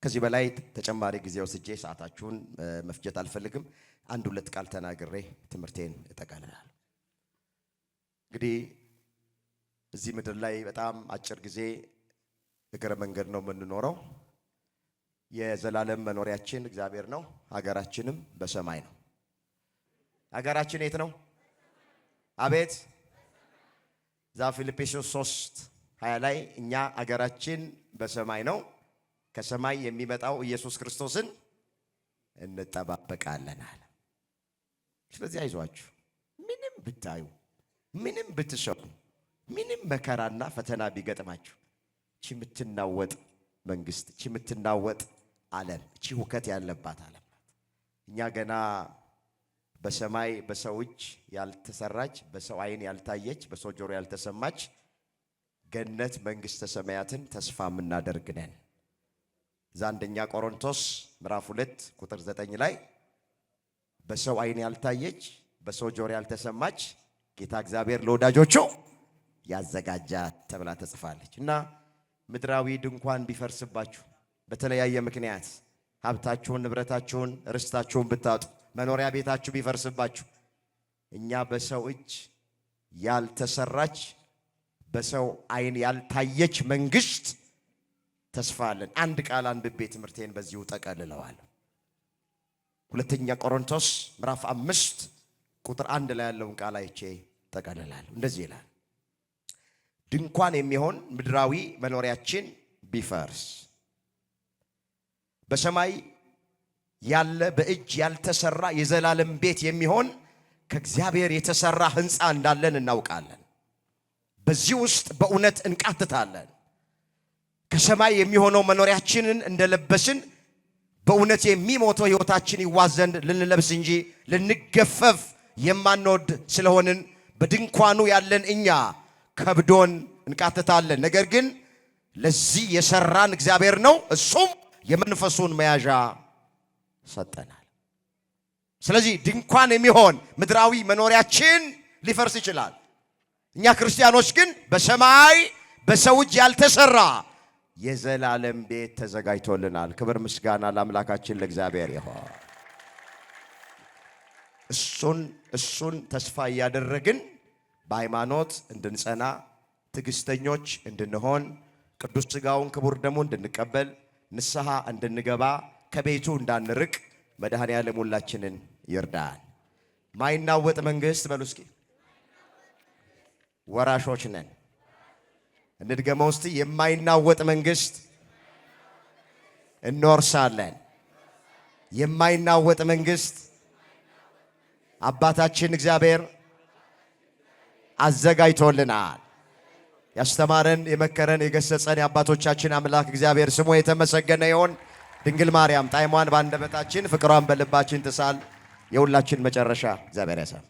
S1: ከዚህ በላይ ተጨማሪ ጊዜ ወስጄ ሰዓታችሁን መፍጀት አልፈልግም። 1-2 ቃል ተናግሬ ትምህርቴን እጠቃልላለሁ። እንግዲህ እዚህ ምድር ላይ በጣም አጭር ጊዜ እግረ መንገድ ነው የምንኖረው። የዘላለም መኖሪያችን እግዚአብሔር ነው። ሀገራችንም በሰማይ ነው። ሀገራችን የት ነው? አቤት ዛ ፊልጵስዩስ 3:20 ላይ እኛ ሀገራችን በሰማይ ነው፣ ከሰማይ የሚመጣው ኢየሱስ ክርስቶስን እንጠባበቃለን አለ። ስለዚህ አይዟችሁ፣ ምንም ብታዩ፣ ምንም ብትሰሙ፣ ምንም መከራና ፈተና ቢገጥማችሁ፣ እቺ የምትናወጥ መንግስት፣ እቺ የምትናወጥ ዓለም እቺ ሁከት ያለባት ዓለም ናት። እኛ ገና በሰማይ በሰው እጅ ያልተሰራች በሰው ዓይን ያልታየች በሰው ጆሮ ያልተሰማች ገነት መንግሥተ ሰማያትን ተስፋ የምናደርግ ነን። አንደኛ ቆሮንቶስ ምዕራፍ 2 ቁጥር 9 ላይ በሰው ዓይን ያልታየች በሰው ጆሮ ያልተሰማች ጌታ እግዚአብሔር ለወዳጆቹ ያዘጋጃት ተብላ ተጽፋለች። እና ምድራዊ ድንኳን ቢፈርስባችሁ በተለያየ ምክንያት ሀብታችሁን፣ ንብረታችሁን፣ ርስታችሁን ብታጡ መኖሪያ ቤታችሁ ቢፈርስባችሁ እኛ በሰው እጅ ያልተሰራች በሰው ዓይን ያልታየች መንግሥት ተስፋ አለን። አንድ ቃል አንብቤ ትምህርቴን በዚሁ ጠቀልለዋለሁ። ሁለተኛ ቆሮንቶስ ምዕራፍ 5 ቁጥር 1 ላይ ያለውን ቃል አይቼ ጠቀልላለሁ። እንደዚህ ይላል፣ ድንኳን የሚሆን ምድራዊ መኖሪያችን ቢፈርስ በሰማይ ያለ በእጅ ያልተሰራ የዘላለም ቤት የሚሆን ከእግዚአብሔር የተሰራ ሕንፃ እንዳለን እናውቃለን። በዚህ ውስጥ በእውነት እንቃትታለን። ከሰማይ የሚሆነው መኖሪያችንን እንደለበስን በእውነት የሚሞተው ሕይወታችን ይዋዝ ዘንድ ልንለብስ እንጂ ልንገፈፍ የማንወድ ስለሆንን በድንኳኑ ያለን እኛ ከብዶን እንቃትታለን። ነገር ግን ለዚህ የሰራን እግዚአብሔር ነው፣ እሱም የመንፈሱን መያዣ ሰጠናል። ስለዚህ ድንኳን የሚሆን ምድራዊ መኖሪያችን ሊፈርስ ይችላል። እኛ ክርስቲያኖች ግን በሰማይ በሰው እጅ ያልተሰራ የዘላለም ቤት ተዘጋጅቶልናል። ክብር ምስጋና ለአምላካችን ለእግዚአብሔር ይሁን። እሱን ተስፋ እያደረግን በሃይማኖት እንድንጸና ትዕግስተኞች እንድንሆን ቅዱስ ሥጋውን ክቡር ደሙን እንድንቀበል ንስሐ እንድንገባ ከቤቱ እንዳንርቅ መድኃኔዓለም ሁላችንን ይርዳን። ማይናወጥ መንግሥት በሉ እስኪ ወራሾች ነን። እንድገመው እስቲ፣ የማይናወጥ መንግሥት እንወርሳለን። የማይናወጥ መንግሥት አባታችን እግዚአብሔር አዘጋጅቶልናል። ያስተማረን የመከረን የገሰጸን የአባቶቻችን አምላክ እግዚአብሔር ስሙ የተመሰገነ ይሁን። ድንግል ማርያም ጣዕሟን በአንደበታችን ፍቅሯን በልባችን ትሳል። የሁላችን መጨረሻ እግዚአብሔር ያሳል።